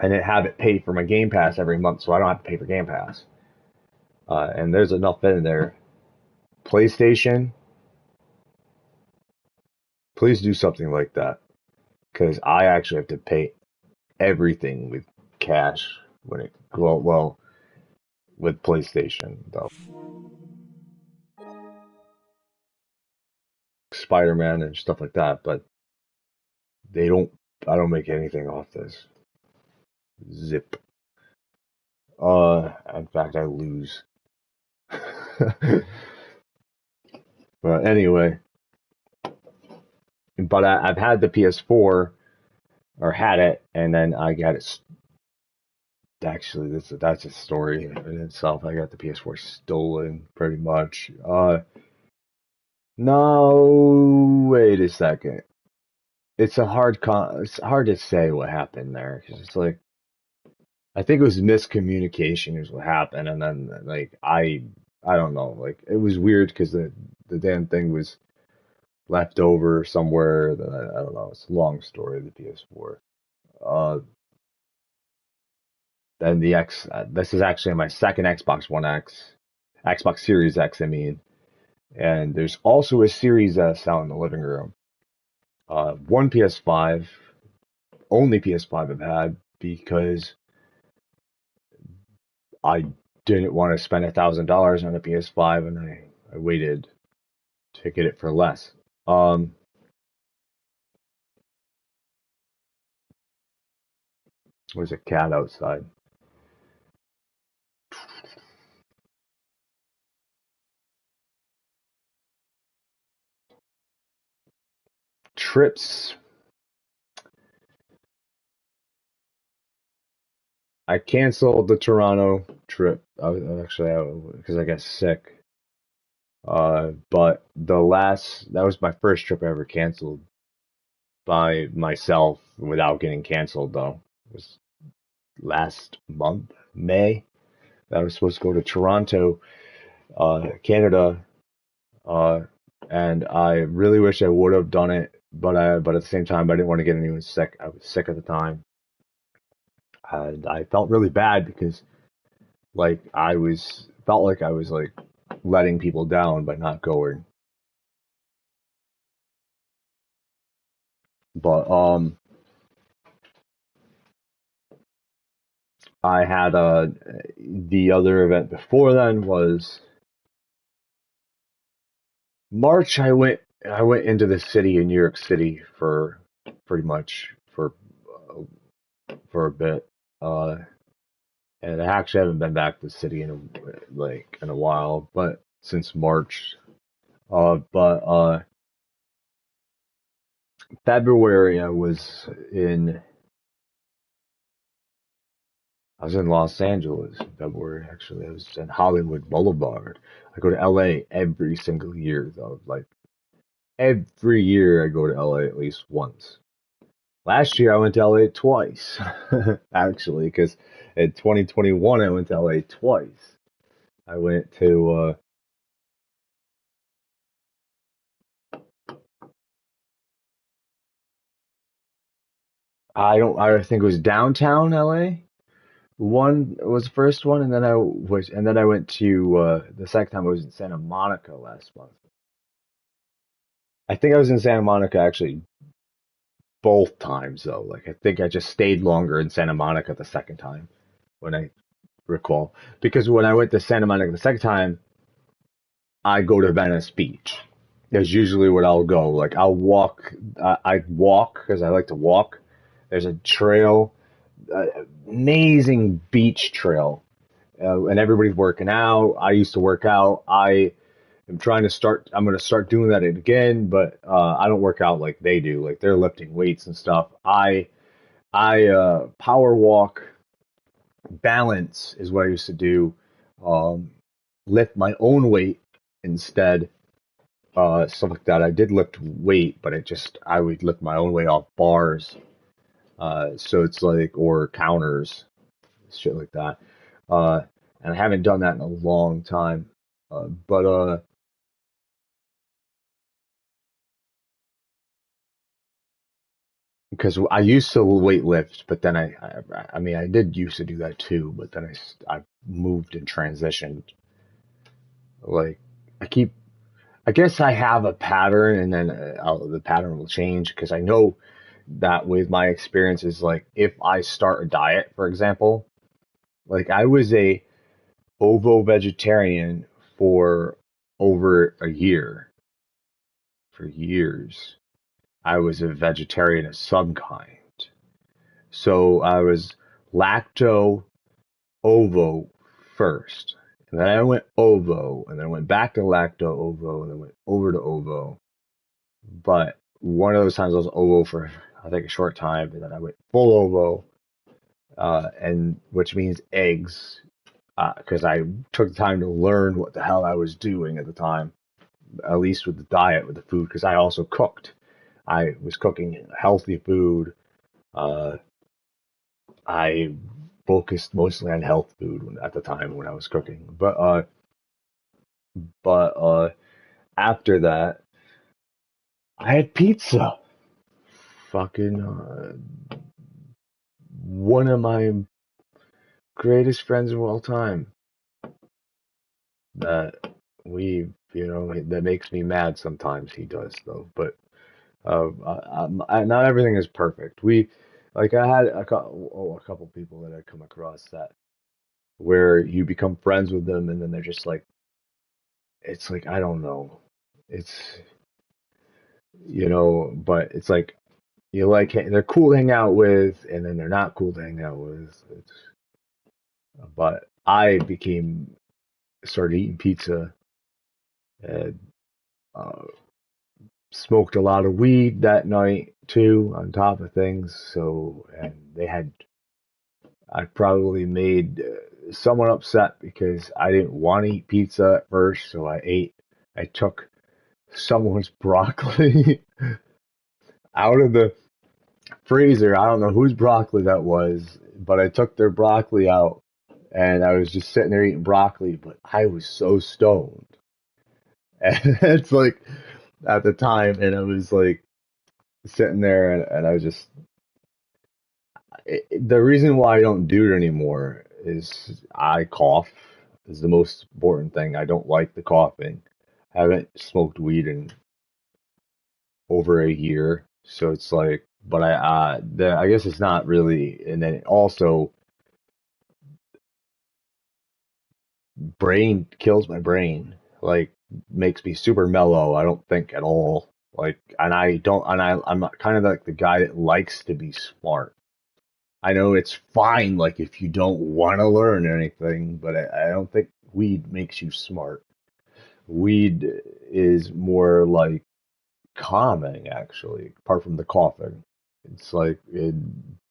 and then have it paid for my Game Pass every month, so I don't have to pay for Game Pass. And there's enough in there. PlayStation, please do something like that, because I actually have to pay everything with cash when it well with PlayStation though. Spider-Man and stuff like that, but they don't. I don't make anything off this. Zip. In fact, I lose. But anyway, but I've had the PS4 or had it, and then I got it. Actually, that's a story in itself. I got the PS4 stolen, pretty much. No, wait a second. It's hard to say what happened there, 'cause it's like I think it was miscommunication is what happened, and then like I don't know, like it was weird because the damn thing was left over somewhere. That I don't know. It's a long story. The PS4. Uh, then the X. This is actually my second Xbox One X, Xbox Series X. I mean, and there's also a Series S out in the living room. One PS5, only PS5 I've had because I didn't want to spend $1,000 on a PS5, and I waited to get it for less. There's a cat outside. Trips. I canceled the Toronto trip. Because I got sick. But that was my first trip I ever canceled by myself without getting canceled though. It was last month, May. I was supposed to go to Toronto, Canada, uh, and I really wish I would have done it, but at the same time I didn't want to get anyone sick. I was sick at the time, and I felt really bad because like felt like I was like letting people down by not going. But I had the other event before then was March. I went into the city in New York City for pretty much for a bit. Uh, and I actually haven't been back to the city in a while, but since March. But February I was in Los Angeles in February, actually. I was in Hollywood Boulevard. I go to LA every single year, though. Like, every year I go to LA at least once. Last year I went to LA twice, actually, because in 2021 I went to LA twice. I went to, I think it was downtown LA. One was the first one, and then I went to, the second time I was in Santa Monica last month. I think I was in Santa Monica actually both times though. Like I think I just stayed longer in Santa Monica the second time when I recall. Because when I went to Santa Monica the second time, I go to Venice Beach. That's usually what I'll go. Like I walk because I like to walk. There's a trail, uh, amazing beach trail, and everybody's working out. I used to work out. I'm going to start doing that again, but I don't work out like they do. Like they're lifting weights and stuff. I power walk, balance is what I used to do. Um, Lift my own weight instead, stuff like that. I did lift weight, but I would lift my own weight off bars. So it's like, or counters, shit like that. Uh, and I haven't done that in a long time. But because I used to weight lift, but then I mean, I did used to do that too, but then I moved and transitioned. Like, I keep, I guess I have a pattern, and then the pattern will change because I know that with my experiences, like if I start a diet, for example, like I was a ovo vegetarian for over a year. For years, I was a vegetarian of some kind. So I was lacto ovo first. And then I went ovo, and then I went back to lacto ovo, and then went over to ovo. But one of those times I was ovo for, I think, a short time, and then I went full ovo, and which means eggs, because I took the time to learn what the hell I was doing at the time, at least with the diet, with the food, because I also cooked. I was cooking healthy food. Uh, I focused mostly on health food at the time when I was cooking. But after that, I had pizza. Fucking one of my greatest friends of all time. That that makes me mad sometimes. He does though, but not everything is perfect. I had a couple people that I come across that where you become friends with them, and then they're just like, it's like, I don't know. It's, but it's like, they're cool to hang out with, and then they're not cool to hang out with. But I started eating pizza, and uh, smoked a lot of weed that night too, on top of things. So, and I probably made someone upset because I didn't want to eat pizza at first. So I took someone's broccoli out of the freezer. I don't know whose broccoli that was, but I took their broccoli out, and I was just sitting there eating broccoli, but I was so stoned. And it's like at the time, and I was like sitting there, and I was just, the reason why I don't do it anymore is I cough is the most important thing. I don't like the coughing. I haven't smoked weed in over a year, so it's like, but I guess it's not really. And then also, brain kills my brain. Like, makes me super mellow. I don't think at all. Like, and I don't, and I'm kind of like the guy that likes to be smart. I know it's fine, like if you don't want to learn anything, but I don't think weed makes you smart. Weed is more like calming, actually, apart from the coughing. It's like it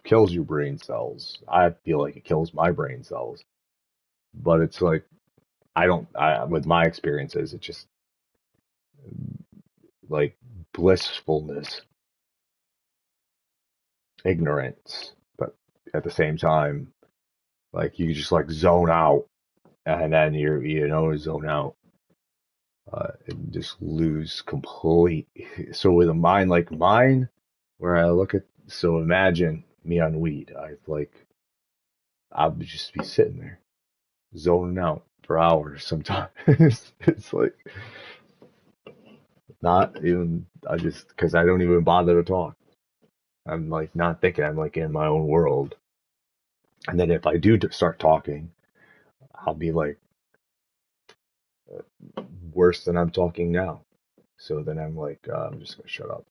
kills your brain cells. I feel like it kills my brain cells, but it's like with my experiences, it's just like blissfulness, ignorance, but at the same time, like you just like zone out, and then zone out, and just lose complete. So with a mind like mine, where I look at, so imagine me on weed, I would just be sitting there zoning out for hours sometimes. It's like not even, because I don't even bother to talk. I'm like not thinking. I'm like in my own world. And then if I do start talking, I'll be like worse than I'm talking now. So then I'm like, I'm just gonna shut up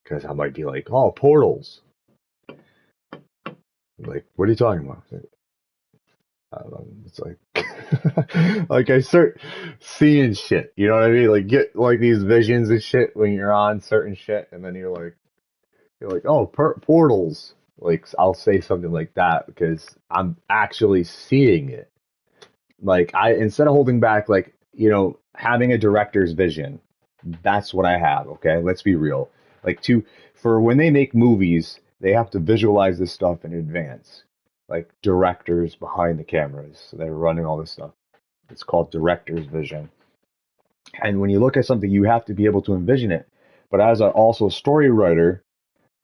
because I might be like, oh, portals. Like, what are you talking about? I don't know. It's like, like I start seeing shit. You know what I mean? Like, get like these visions and shit when you're on certain shit, and then you're like, oh, portals. Like, I'll say something like that because I'm actually seeing it. Like, instead of holding back, like, having a director's vision, that's what I have. Okay, let's be real. Like, for when they make movies, they have to visualize this stuff in advance. Like directors behind the cameras, so they're running all this stuff. It's called director's vision. And when you look at something, you have to be able to envision it. But as also a story writer,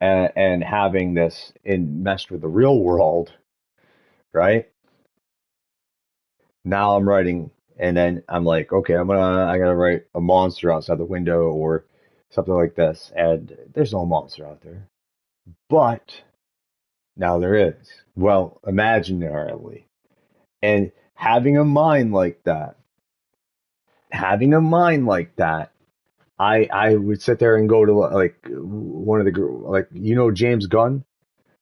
and having this in meshed with the real world, right? Now I'm writing, and then I'm like, okay, I gotta write a monster outside the window or something like this, and there's no monster out there, but now there is. Well, imaginarily, and having a mind like that, I would sit there and go to like one of the like James Gunn.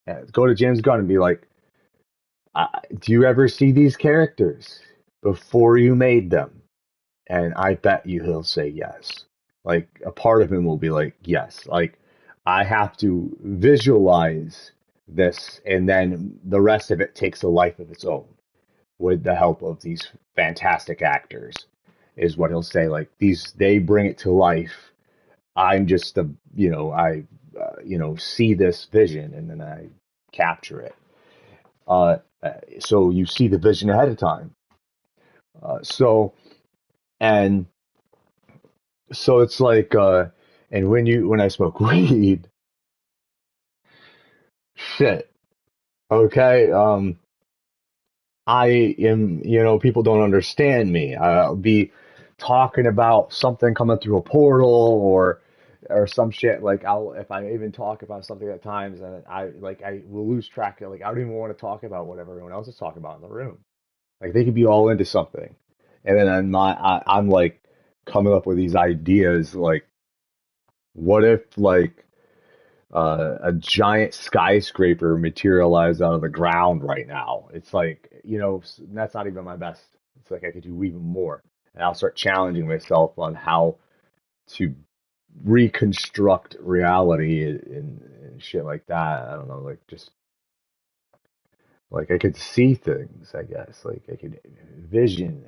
Yeah, go to James Gunn and be like, do you ever see these characters before you made them? And I bet you he'll say yes. Like a part of him will be like, yes. Like I have to visualize this, and then the rest of it takes a life of its own with the help of these fantastic actors, is what he'll say. Like they bring it to life. I'm just I see this vision and then I capture it. So you see the vision ahead of time. So and so it's like, and when I smoke weed, shit. Okay, I am, people don't understand me. I'll be talking about something coming through a portal or some shit. Like if I even talk about something at times, and I will lose track of, like, I don't even want to talk about what everyone else is talking about in the room. Like they could be all into something, and then I'm like coming up with these ideas. Like, what if like a giant skyscraper materialized out of the ground right now? It's like, that's not even my best. It's like I could do even more, and I'll start challenging myself on how to reconstruct reality and shit like that. I don't know, like just like I could see things, I guess. Like I could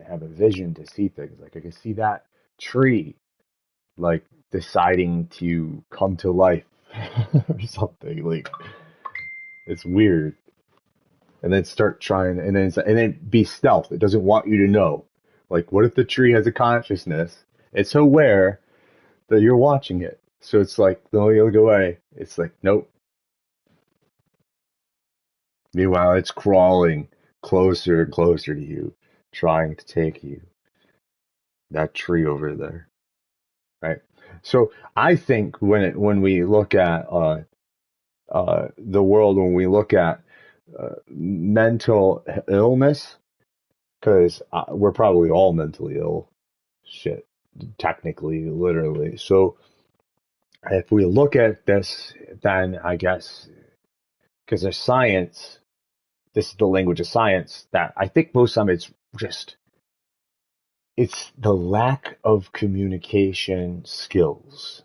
have a vision to see things. Like I could see that tree, like deciding to come to life or something. Like it's weird. And then start trying, and then be stealth. It doesn't want you to know. Like, what if the tree has a consciousness? It's aware that you're watching it. So it's like, no, you look away. It's like, nope. Meanwhile, it's crawling closer and closer to you, trying to take you. That tree over there, right? So I think when we look at the world, when we look at mental illness, because we're probably all mentally ill, shit, technically, literally. So if we look at this, then I guess because there's science, this is the language of science, that I think most of it's just it's the lack of communication skills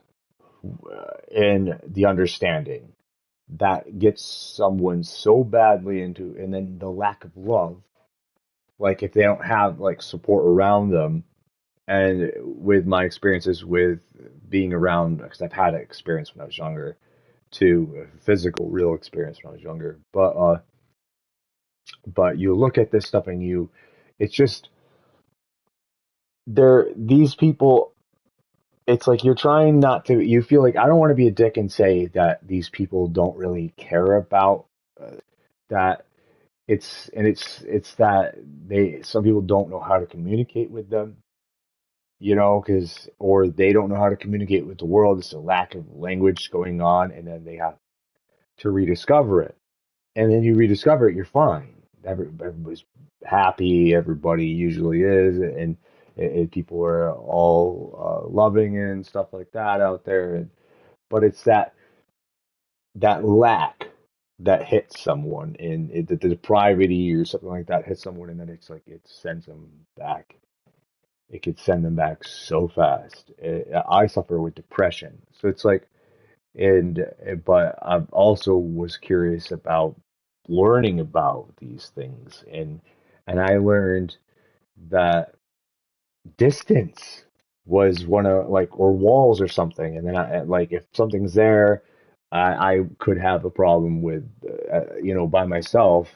and the understanding that gets someone so badly into, and then the lack of love. Like if they don't have like support around them, and with my experiences with being around, because I've had an experience when I was younger, too, a physical, real experience when I was younger. But you look at this stuff and it's just these people. It's like you're trying not to. You feel like I don't want to be a dick and say that these people don't really care about that. It's that some people don't know how to communicate with them, because or they don't know how to communicate with the world. It's a lack of language going on, and then they have to rediscover it. And then you rediscover it, you're fine. Everybody's happy. Everybody usually is, and people are all loving and stuff like that out there. But it's that lack that hits someone, and the depravity or something like that hits someone, and then it's like it sends them back. It could send them back so fast. I suffer with depression, so it's like, but I also was curious about learning about these things, and I learned that distance was one of, like, or walls or something, and then like if something's there, I could have a problem with by myself,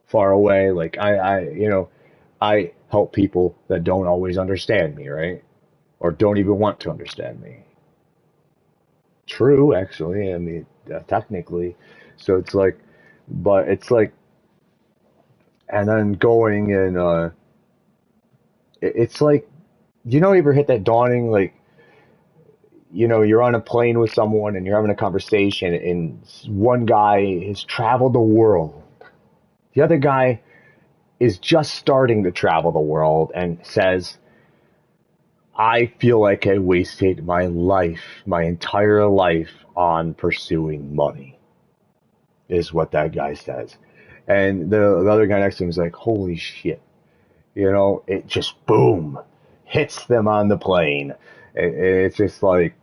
far away. Like I help people that don't always understand me, right? Or don't even want to understand me. True, actually. I mean, technically. So it's like, but it's like, and then going and it's like, you ever hit that dawning, like, you're on a plane with someone and you're having a conversation, and one guy has traveled the world. The other guy is just starting to travel the world and says, I feel like I wasted my life, my entire life, on pursuing money, is what that guy says. And the other guy next to him is like, holy shit. It just boom, hits them on the plane. It's just like,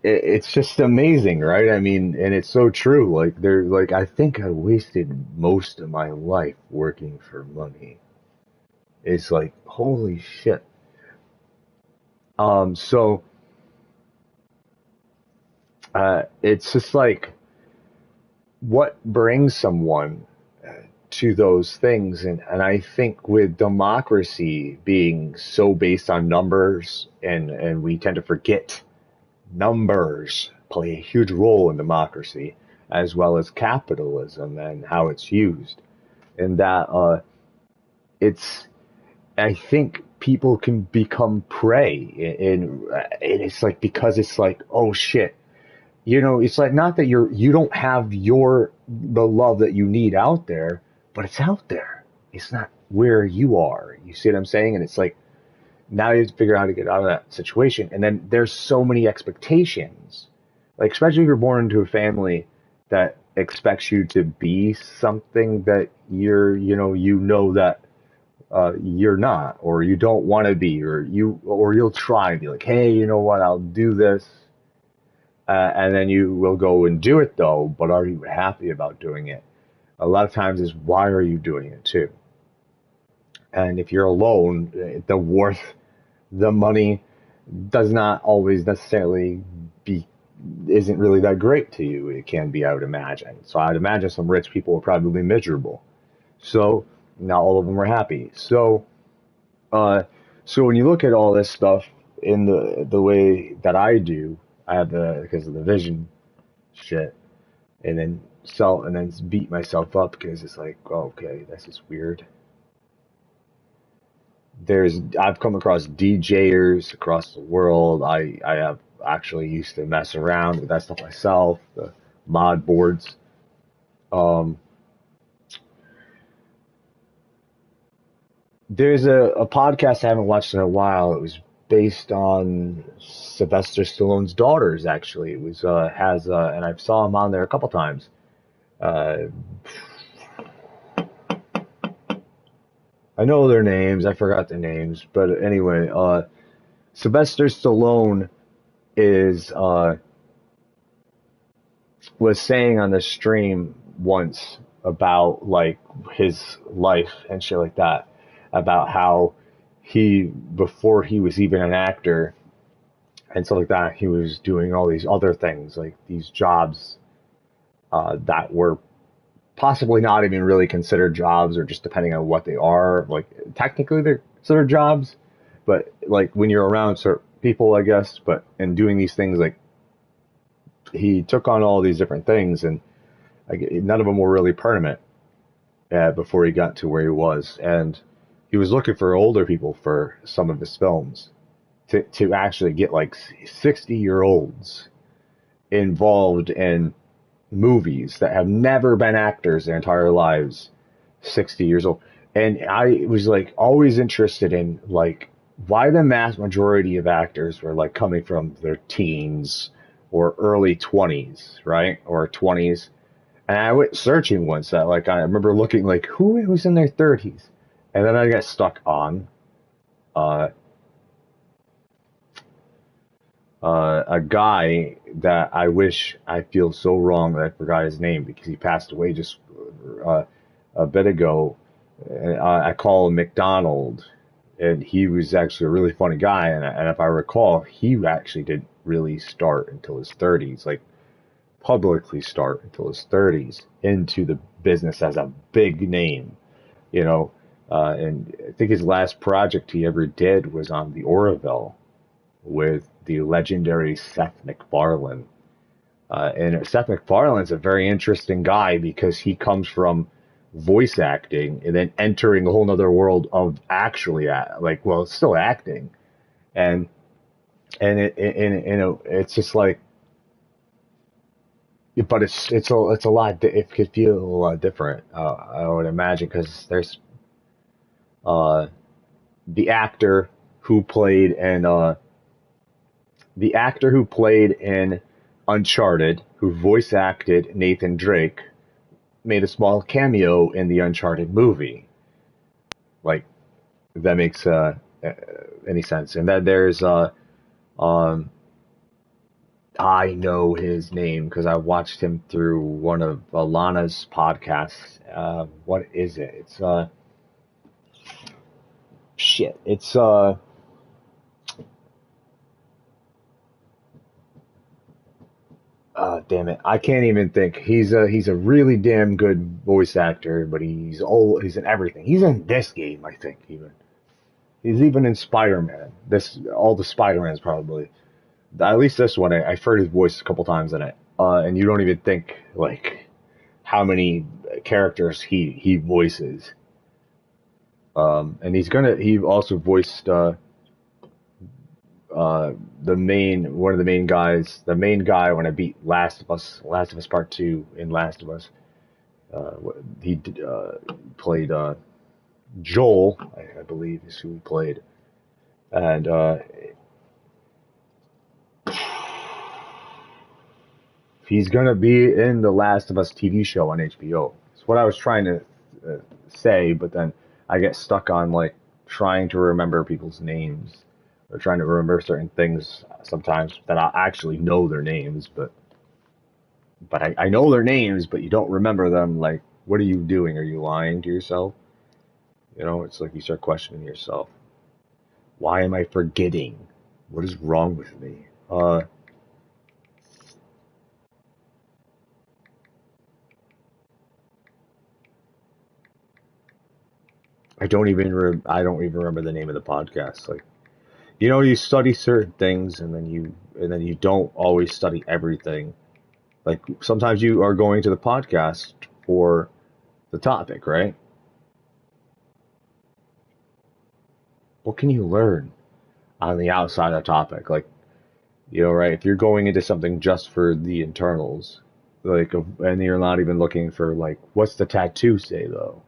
it's just amazing, right? I mean, and it's so true. Like, they're like, I think I wasted most of my life working for money. It's like, holy shit. So it's just like, what brings someone to those things? And I think with democracy being so based on numbers, and we tend to forget numbers play a huge role in democracy, as well as capitalism and how it's used. And that it's, I think people can become prey, and it's like, because it's like, oh shit, it's like, not that you don't have the love that you need out there, but it's out there. It's not where you are. You see what I'm saying? And it's like, now you have to figure out how to get out of that situation. And then there's so many expectations, like, especially if you're born into a family that expects you to be something that that you're not, or you don't want to be, or you'll try and be like, hey, you know what, I'll do this. And then you will go and do it though, but are you happy about doing it? A lot of times is, why are you doing it too? And if you're alone, the money does not always necessarily isn't really that great to you. It can be, I would imagine. So I'd imagine some rich people are probably miserable. So not all of them are happy. So when you look at all this stuff in the way that I do, I have because of the vision shit, and then beat myself up because it's like, oh, okay, this is weird. I've come across DJers across the world. I have actually used to mess around with that stuff myself, the mod boards. There's a podcast I haven't watched in a while. It was based on Sylvester Stallone's daughters, actually. It was and I saw him on there a couple times. I know their names. I forgot their names, but anyway, Sylvester Stallone was saying on the stream once about, like, his life and shit like that, about how before he was even an actor and stuff like that, he was doing all these other things, like these jobs that were possibly not even really considered jobs, or just depending on what they are. Like, technically they're considered jobs, but like when you're around certain people, I guess. But in doing these things, like, he took on all these different things, and like, none of them were really permanent before he got to where he was. And he was looking for older people for some of his films to actually get, like, 60-year-olds involved in movies that have never been actors their entire lives, 60 years old. And I was, like, always interested in, like, why the mass majority of actors were, like, coming from their teens or early 20s, right? Or 20s. And I went searching once that, like, I remember looking, like, who was in their 30s? And then I got stuck on a guy that I feel so wrong that I forgot his name, because he passed away just a bit ago. I call him McDonald, and he was actually a really funny guy. And if I recall, he actually didn't really start until his 30s, like, publicly start until his 30s into the business as a big name, and I think his last project he ever did was on the Orville with the legendary Seth MacFarlane. And Seth MacFarlane's a very interesting guy because he comes from voice acting and then entering a whole nother world of actually it's still acting, and it's just like, but it's a lot. It could feel a lot different. I would imagine, because there's the actor who played in Uncharted, who voice acted Nathan Drake, made a small cameo in the Uncharted movie. Like, if that makes any sense. And then there's I know his name because I watched him through one of Alana's podcasts. What is it? It's shit. It's damn it, I can't even think. He's a really damn good voice actor, but he's in everything. He's in this game, I think. He's even in Spider-Man. All the Spider-Mans probably. At least this one, I've heard his voice a couple times in it, and you don't even think like how many characters he voices. And he also voiced the main guy when I beat Last of Us Part 2 in Last of Us. He played Joel, I believe is who he played, and he's gonna be in the Last of Us TV show on HBO. That's what I was trying to say, but then I get stuck on like trying to remember people's names, or trying to remember certain things sometimes that I actually know their names, but I know their names, but you don't remember them. Like, what are you doing? Are you lying to yourself? It's like you start questioning yourself. Why am I forgetting? What is wrong with me? I don't even remember the name of the podcast. Like, you study certain things, and then you don't always study everything. Like, sometimes you are going to the podcast for the topic, right? What can you learn on the outside of the topic? Like, right? If you're going into something just for the internals, like, and you're not even looking for, like, what's the tattoo say, though?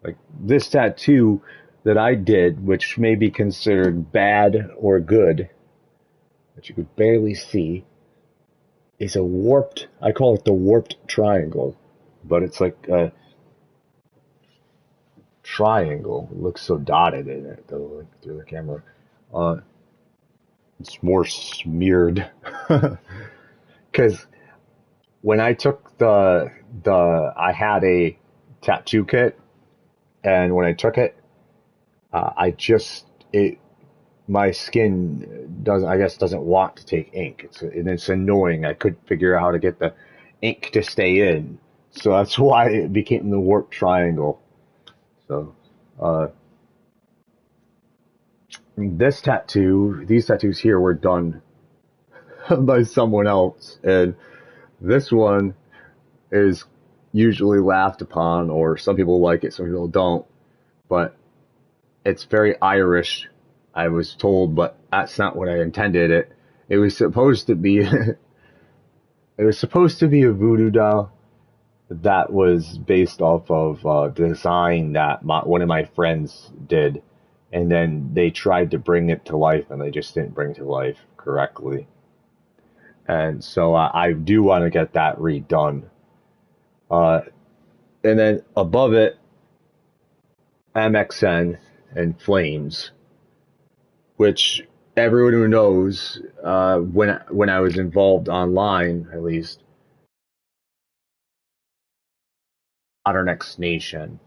Like, this tattoo that I did, which may be considered bad or good, that you could barely see, is I call it the warped triangle, but it's like a triangle. It looks so dotted in it, though, like, through the camera. It's more smeared. Because when I took I had a tattoo kit, and when I took it, my skin doesn't want to take ink. It's annoying. I couldn't figure out how to get the ink to stay in, so that's why it became the warped triangle. So, these tattoos here were done by someone else, and this one is usually laughed upon, or some people like it, some people don't, but it's very Irish, I was told, but that's not what I intended. It was supposed to be it was supposed to be a voodoo doll that was based off of a design that one of my friends did, and then they tried to bring it to life, and they just didn't bring it to life correctly. And so I do want to get that redone. And then above it, MXN and Flames, which everyone who knows, when I was involved online, at least, Modern X Nation,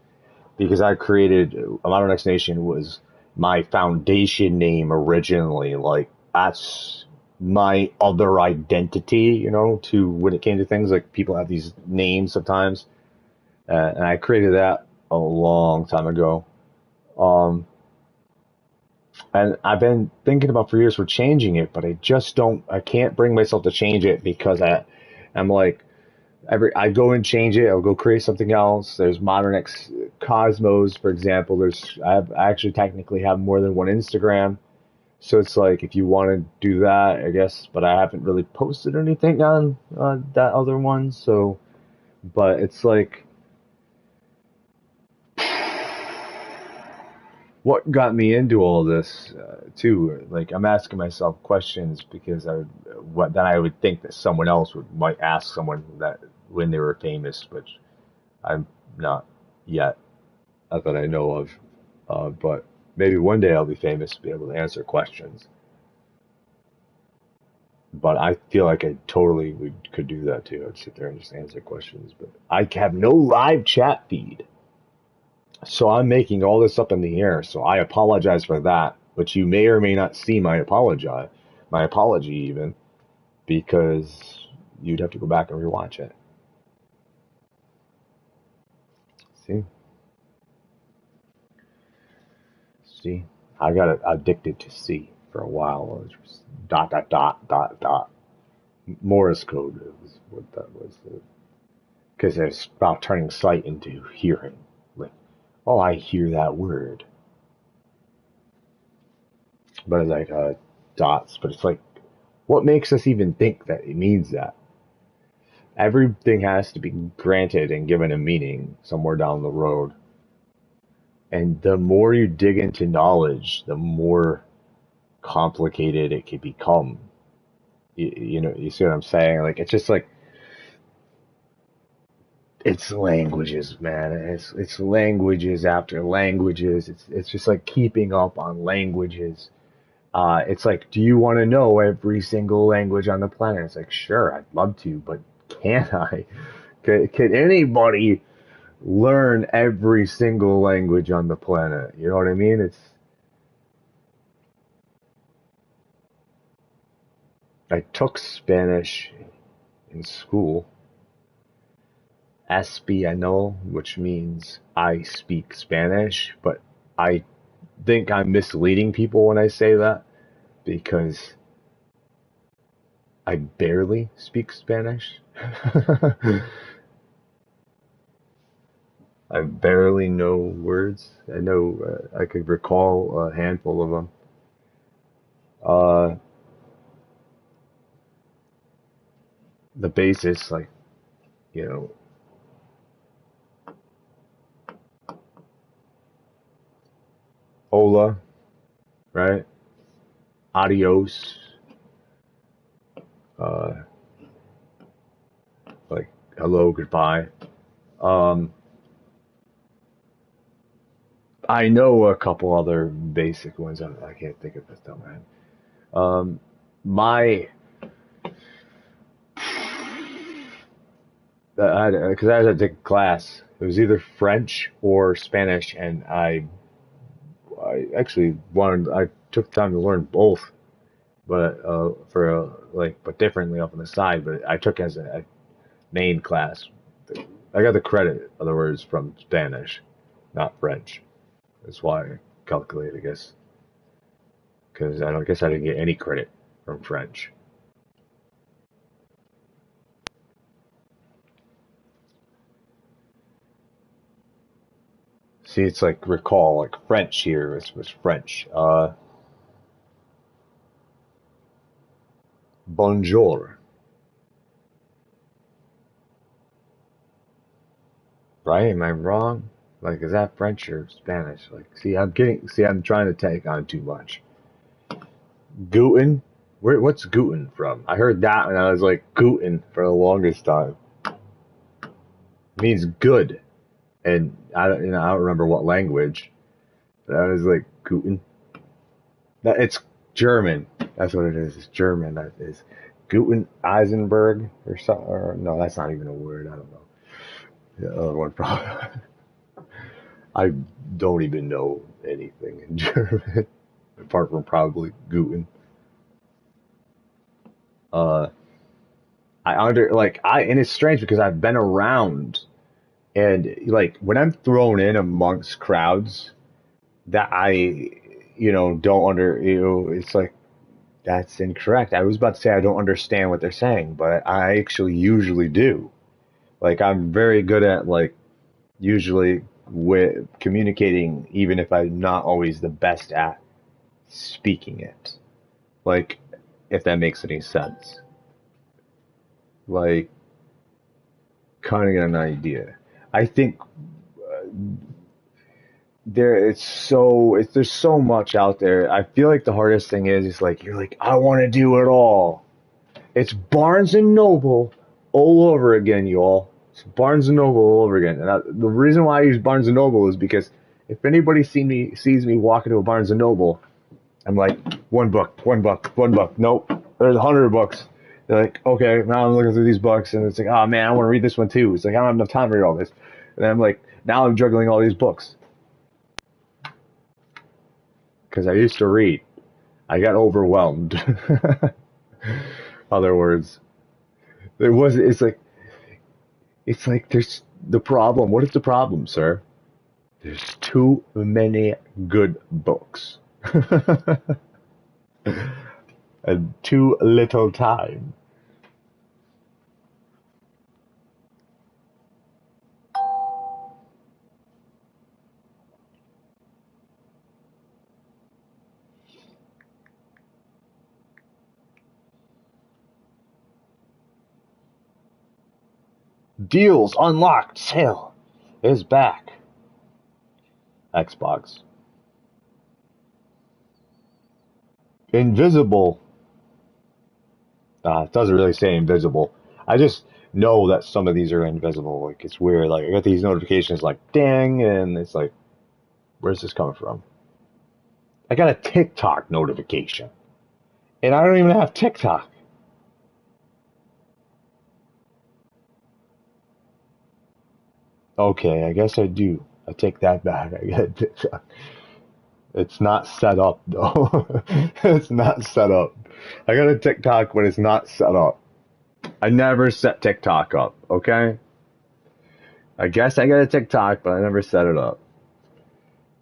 because I created Modern X Nation was my foundation name originally. Like, that's my other identity, to when it came to things. Like, people have these names sometimes, and I created that a long time ago. And I've been thinking about for years for changing it, but I can't bring myself to change it because I'm like, I go and change it. I'll go create something else. There's Modern X Cosmos, for example. I actually technically have more than one Instagram. So it's like, if you want to do that, I guess, but I haven't really posted anything on that other one. So, but it's like, what got me into all this too? Like, I'm asking myself questions because I would think that someone else might ask someone that when they were famous, which I'm not yet, not that I know of. But maybe one day I'll be famous to be able to answer questions. But I feel like I totally could do that too. I'd sit there and just answer questions. But I have no live chat feed. So I'm making all this up in the air. So I apologize for that. But you may or may not see my apology even, because you'd have to go back and rewatch it. See, I got addicted to C for a while. It was just dot dot dot dot dot. Morse code was what that was. Because it's about turning sight into hearing. Like, oh, I hear that word. But it's like dots. But it's like, what makes us even think that it means that? Everything has to be granted and given a meaning somewhere down the road. And the more you dig into knowledge, the more complicated it can become. You know, you see what I'm saying? Like, it's just like, it's languages, man. It's languages after languages. It's just like keeping up on languages. It's like, do you want to know every single language on the planet? It's like, sure, I'd love to, but can I? Can anybody learn every single language on the planet? You know what I mean? I took Spanish in school. Español, which means I speak Spanish, but I think I'm misleading people when I say that because I barely speak Spanish. I barely know words. I know I could recall a handful of them. Uh, the basis, like, you know, hola, right? Adios, uh, like hello, goodbye. Um, I know a couple other basic ones. I can't think of this time, man. My, because I had to take a class. It was either French or Spanish, and I actually I took time to learn both, but but differently off on the side. But I took as a main class. I got the credit, in other words, from Spanish, not French. That's why I calculate, I guess, because I don't guess I didn't get any credit from French. See, it's like recall, like French here was French. Bonjour, right? Am I wrong? Like, is that French or Spanish? Like, I'm trying to take on too much. Guten? What's Guten from? I heard that and I was like, Guten for the longest time. It means good. And I don't remember what language. But I was like, Guten. It's German. That's what it is. It's German. That is Guten Eisenberg or something. Or, no, that's not even a word. I don't know. The other one probably. I don't even know anything in German apart from probably Guten. Uh, and it's strange because I've been around and like when I'm thrown in amongst crowds that it's like, that's incorrect. I was about to say I don't understand what they're saying, but I actually usually do. Like, I'm very good at, like, usually with communicating, even if I'm not always the best at speaking it. Like, if that makes any sense. Like, kind of get an idea. I think there's so much out there. I feel like the hardest thing is like, you're like, I want to do it all. It's Barnes and Noble all over again, y'all. It's Barnes and Noble all over again. And the reason why I use Barnes and Noble is because if anybody sees me walk into a Barnes and Noble, I'm like, one book, one book, one book. Nope, there's 100 books. They're like, okay, now I'm looking through these books, and it's like, oh man, I want to read this one too. It's like, I don't have enough time to read all this. And I'm like, now I'm juggling all these books. Because I used to read. I got overwhelmed. Other words. It's like there's the problem. What is the problem, sir? There's too many good books. And too little time. Deals unlocked sale is back. Xbox. Invisible. It doesn't really say invisible. I just know that some of these are invisible. Like, it's weird. Like, I get these notifications like, ding, and it's like, where's this coming from? I got a TikTok notification. And I don't even have TikTok. Okay, I guess I do. I take that back. I got TikTok. It's not set up, though. It's not set up. I got a TikTok, but it's not set up. I never set TikTok up, okay? I guess I got a TikTok, but I never set it up.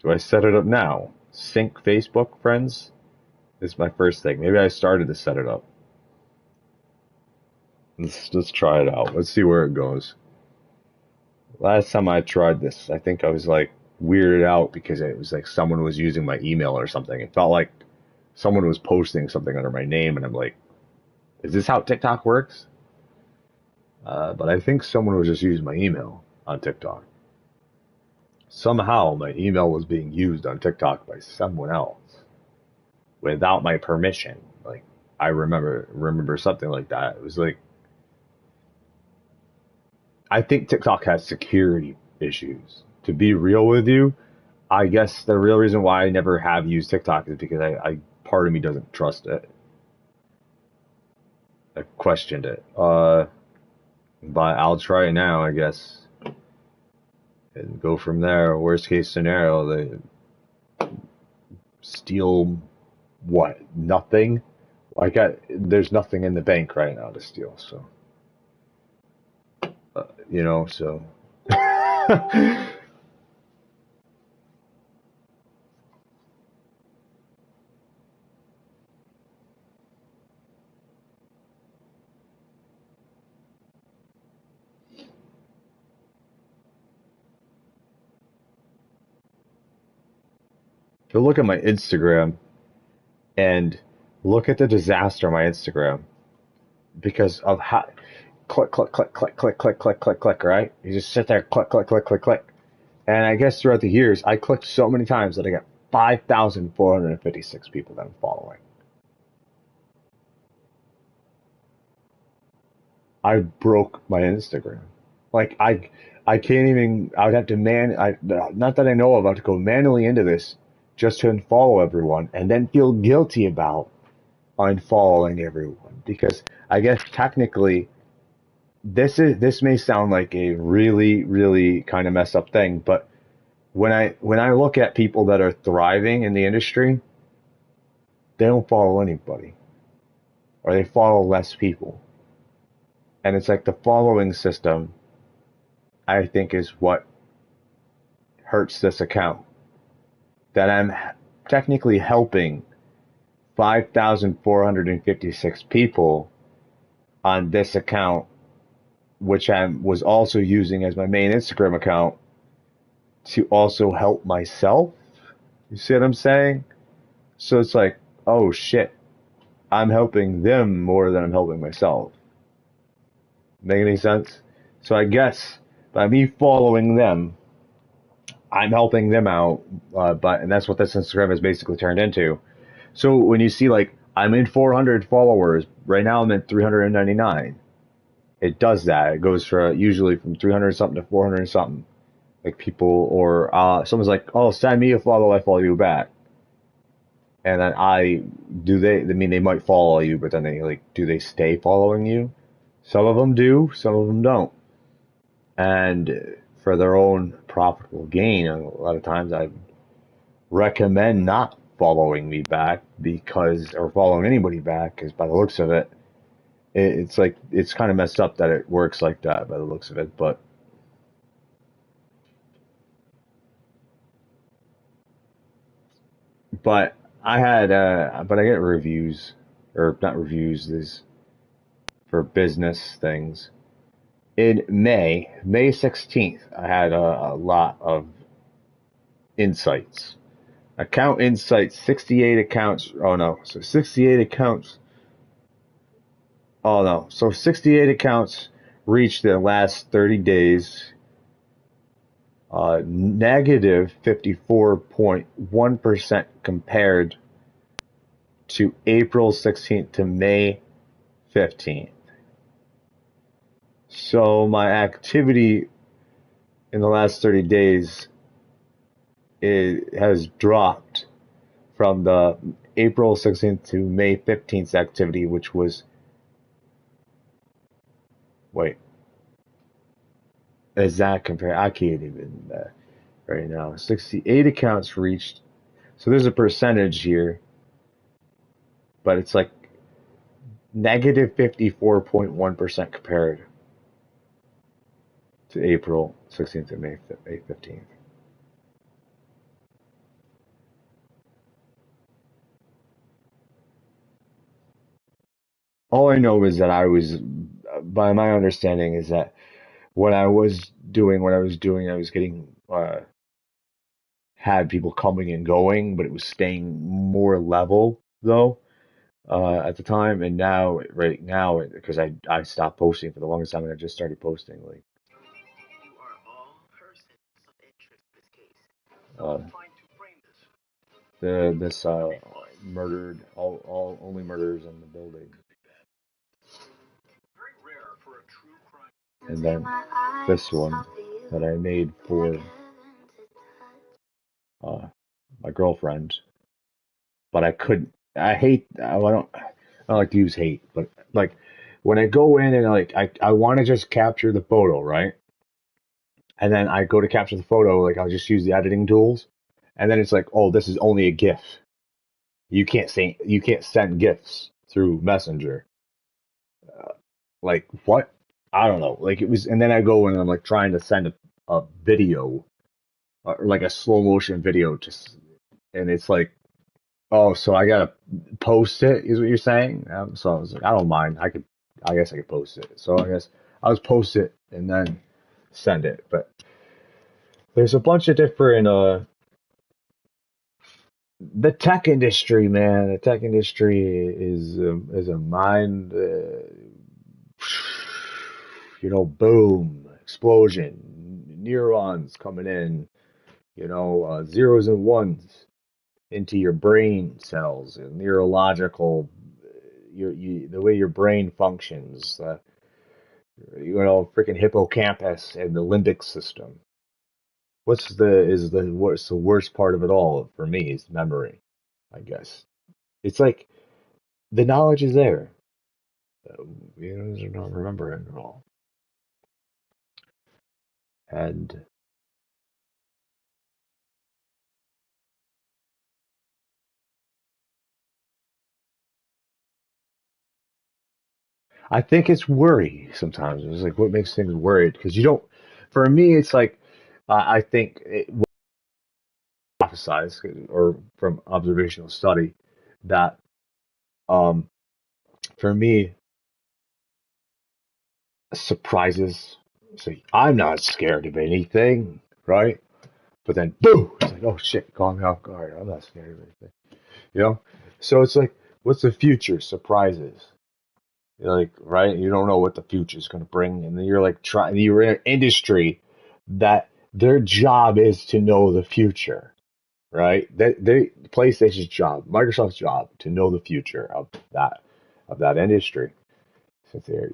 Do I set it up now? Sync Facebook friends is my first thing. Maybe I started to set it up. Let's try it out. Let's see where it goes. Last time I tried this, I think I was like weirded out because it was like someone was using my email or something. It felt like someone was posting something under my name, and I'm like, is this how TikTok works? But I think someone was just using my email on TikTok. Somehow my email was being used on TikTok by someone else without my permission. Like, I remember something like that. It was like, I think TikTok has security issues. To be real with you, I guess the real reason why I never have used TikTok is because I part of me doesn't trust it. I questioned it. But I'll try it now, I guess. And go from there. Worst case scenario, they steal what? Nothing? There's nothing in the bank right now to steal, so. So. Go look at my Instagram and look at the disaster on my Instagram because of how click, click, click, click, click, click, click, click, click, right? You just sit there, click, click, click, click, click. And I guess throughout the years, I clicked so many times that I got 5,456 people that I'm following. I broke my Instagram. Like, I can't even, I would have to not that I know of, I have to go manually into this just to unfollow everyone and then feel guilty about unfollowing everyone. Because I guess technically, this may sound like a really, really kind of messed up thing, but when I look at people that are thriving in the industry, they don't follow anybody. Or they follow less people. And it's like the following system, I think, is what hurts this account. That I'm technically helping 5,456 people on this account, which I was also using as my main Instagram account to also help myself. You see what I'm saying? So it's like, oh shit, I'm helping them more than I'm helping myself. Make any sense? So I guess by me following them, I'm helping them out, and that's what this Instagram has basically turned into. So when you see like I'm in 400 followers right now, I'm at 399. It does that. It goes for usually from 300 something to 400 something. Like people or someone's like, oh, send me a follow, I follow you back. And then I mean they might follow you, but then do they stay following you? Some of them do, some of them don't. And for their own profitable gain, a lot of times I recommend not following me back or following anybody back, because by the looks of it, it's like, it's kind of messed up that it works like that by the looks of it, but I get reviews, or not reviews, this for business things. In May 16th, I had a lot of insights. Account insights, 68 accounts. Oh no, so 68 accounts. Oh no, so 68 accounts reached the last 30 days. Negative 54.1% compared to April 16th to May 15th. So my activity in the last 30 days has dropped from the April 16th to May 15th activity, which was, wait, is that compared? I can't even right now. 68 accounts reached. So there's a percentage here, but it's like negative 54.1% compared to April 16th to May 15th. All I know is that by my understanding, is that what I was doing, I was getting, had people coming and going, but it was staying more level though, at the time. And now, right now, because I stopped posting for the longest time and I just started posting like, uh, this murdered, all only murders in the building. And then this one that I made for my girlfriend, but I couldn't. I don't like to use hate, but like when I go in and I want to just capture the photo, right? And then I go to capture the photo, like I'll just use the editing tools, and then it's like, oh, this is only a GIF. You can't send GIFs through Messenger. Like what? I don't know. Like it was, and then I go and I'm like trying to send a video, or like a slow motion video, and it's like, oh, so I gotta post it, is what you're saying? So I was like, I don't mind. I guess I could post it. So I guess I'll just post it and then send it. But there's a bunch of different, the tech industry, man. The tech industry is a mind, boom, explosion, neurons coming in, zeros and ones into your brain cells, and neurological, the way your brain functions, freaking hippocampus and the limbic system. What's the worst part of it all for me is memory, I guess. It's like the knowledge is there, you're not remembering it all, and I think it's worry sometimes. It's like what makes things worried, because you don't. For me, it's like I think hypothesize or from observational study that um, for me, surprises. So I'm not scared of anything, right? But then, boom! It's like, oh shit, caught me off guard. I'm not scared of anything, you know. So it's like, what's the future? Surprises. You're like, right? You don't know what the future is going to bring, and then you're like trying. You're in an industry that their job is to know the future, right? That they PlayStation's job, Microsoft's job to know the future of that industry. Since they're,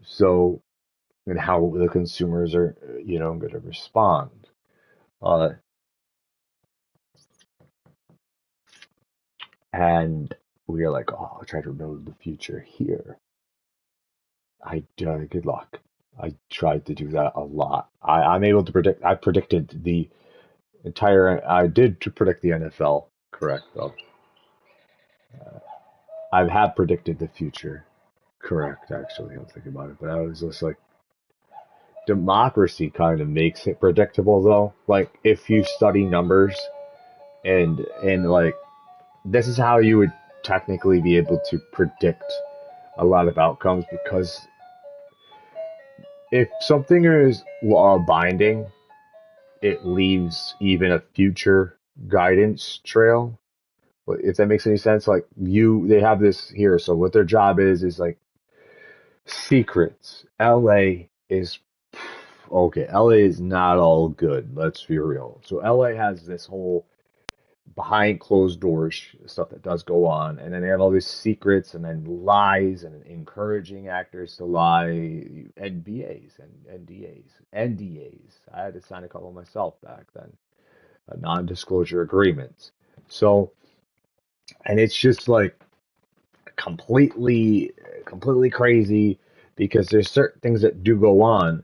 so and how the consumers are, going to respond. Uh, and we are like, oh, I'll try to know the future here. Good luck. I tried to do that a lot. I'm able to predict. I predicted the entire. I did to predict the NFL. Correct though. I have predicted the future. Correct, actually. I'm thinking about it, but I was just like, democracy kind of makes it predictable though. Like if you study numbers and like this is how you would technically be able to predict a lot of outcomes because if something is law binding, it leaves even a future guidance trail. If that makes any sense, like they have this here. So what their job is like secrets. LA is okay. LA is not all good. Let's be real. So LA has this whole behind closed doors stuff that does go on, and then they have all these secrets and then lies and encouraging actors to lie, NBAs and NDAs. I had to sign a couple myself back then, non-disclosure agreements. So, and it's just like completely crazy because there's certain things that do go on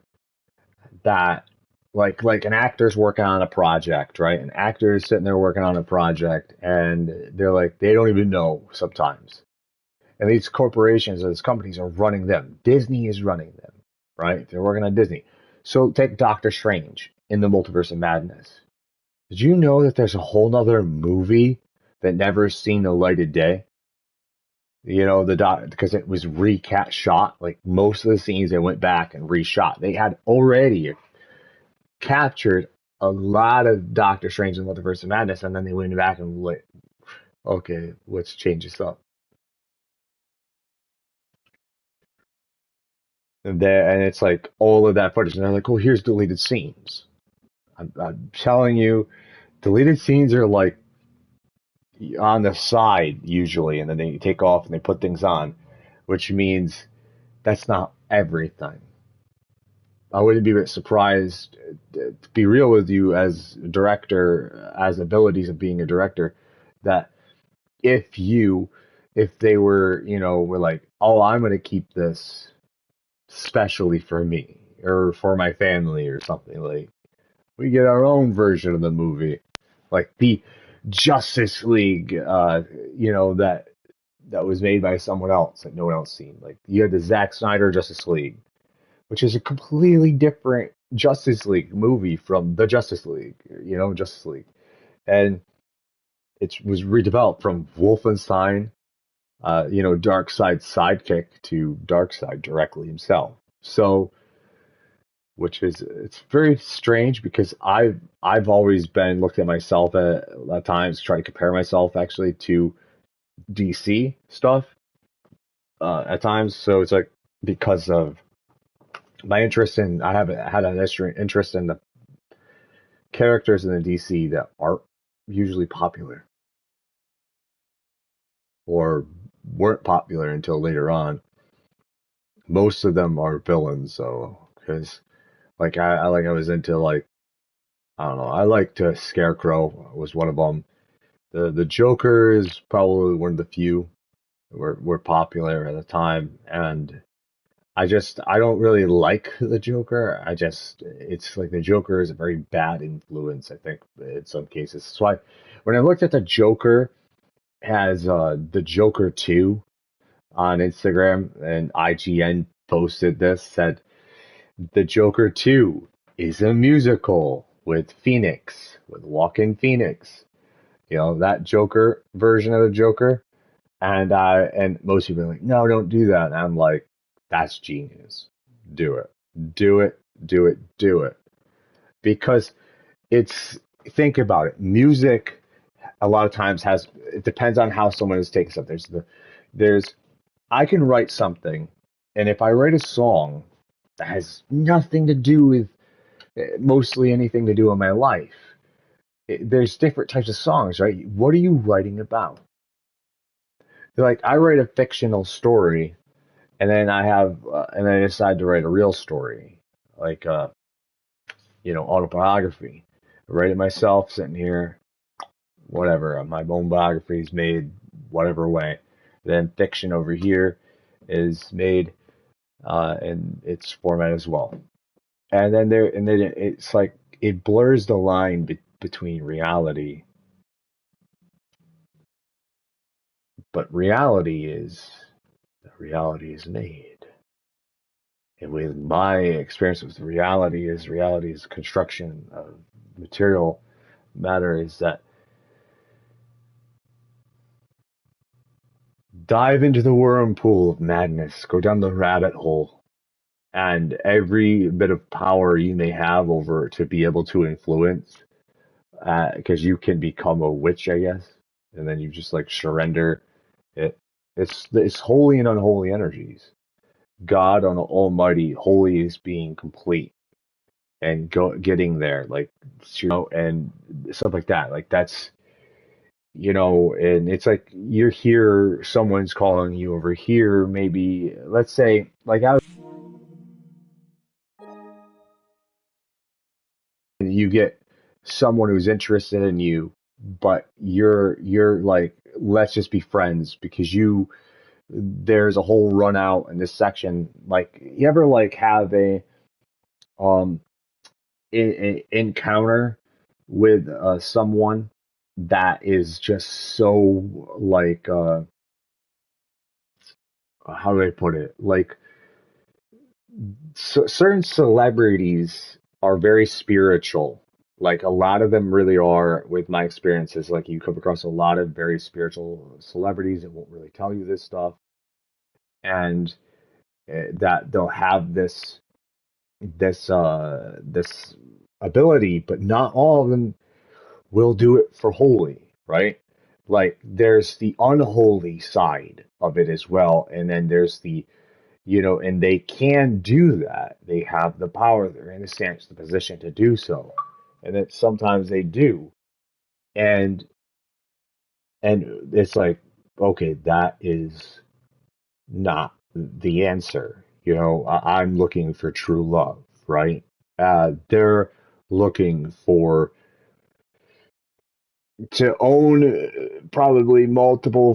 that like an actor's working on a project, right? An actor is sitting there working on a project and they're like they don't even know sometimes. And these corporations or these companies are running them. Disney is running them, right? They're working on Disney. So take Doctor Strange in the Multiverse of Madness. Did you know that there's a whole nother movie that never seen the light of day? Because it was recat shot. Like most of the scenes, they went back and reshot. They had already captured a lot of Doctor Strange and Multiverse of Madness, and then they went back and like, okay, let's change this up. And it's like all of that footage, and they're like, oh, here's deleted scenes. I'm telling you, deleted scenes are like on the side usually, and then they take off and they put things on, which means that's not everything. I wouldn't be surprised, to be real with you, as a director, as abilities of being a director, that if they were, were like, oh, I'm going to keep this specially for me or for my family or something, like we get our own version of the movie, like the Justice League, that was made by someone else that no one else seen. Like you had the Zack Snyder Justice League, which is a completely different Justice League movie from the Justice League, Justice League. And it was redeveloped from Wolfenstein, Darkseid's sidekick to Darkseid directly himself. So, it's very strange because I've always been looked at myself at times, try to compare myself actually to DC stuff at times. So it's like because of my interest in, I have had an interest in the characters in the DC that aren't usually popular or weren't popular until later on. Most of them are villains, so because like I was into like I don't know, I liked Scarecrow was one of them. The Joker is probably one of the few were popular at the time, and I don't really like the Joker. It's like the Joker is a very bad influence, I think, in some cases. That's why when I looked at the Joker as the Joker 2 on Instagram, and IGN posted this, said the Joker 2 is a musical with Walking Phoenix. You know, that Joker version of the Joker. And most people are like, no, don't do that. And I'm like, that's genius. Do it. Do it. Do it. Do it. Because it's, think about it. Music a lot of times it depends on how someone is taking stuff. There's I can write something, and if I write a song that has nothing to do with mostly anything to do with my life, there's different types of songs, right? What are you writing about? Like, I write a fictional story, and then and then I decide to write a real story, like autobiography. I write it myself, sitting here, whatever. My own biography is made whatever way. Then fiction over here is made in its format as well. And then it's like it blurs the line between reality, but reality is made. And with my experience with reality is construction of material matter, is that dive into the whirlpool of madness, go down the rabbit hole, and every bit of power you may have over to be able to influence, because you can become a witch, I guess, and then you just like surrender it. It's holy and unholy energies. God on Almighty, holy is being complete and getting there, like, and stuff like that. Like, that's, and it's like you're here, someone's calling you over here. Maybe, let's say, like, you get someone who's interested in you, but you're like, let's just be friends because there's a whole run out in this section. Like, you ever like have um encounter with someone that is just so like, how do I put it? Like, certain celebrities are very spiritual. Like, a lot of them really are, with my experiences. Like, you come across a lot of very spiritual celebrities that won't really tell you this stuff, and that they'll have this ability, but not all of them will do it for holy, right? Like, there's the unholy side of it as well, and then there's and they can do that. They have the power. They're in the position to do so, and that sometimes they do, and it's like, okay, that is not the answer. I'm looking for true love, right? They're looking to own probably multiple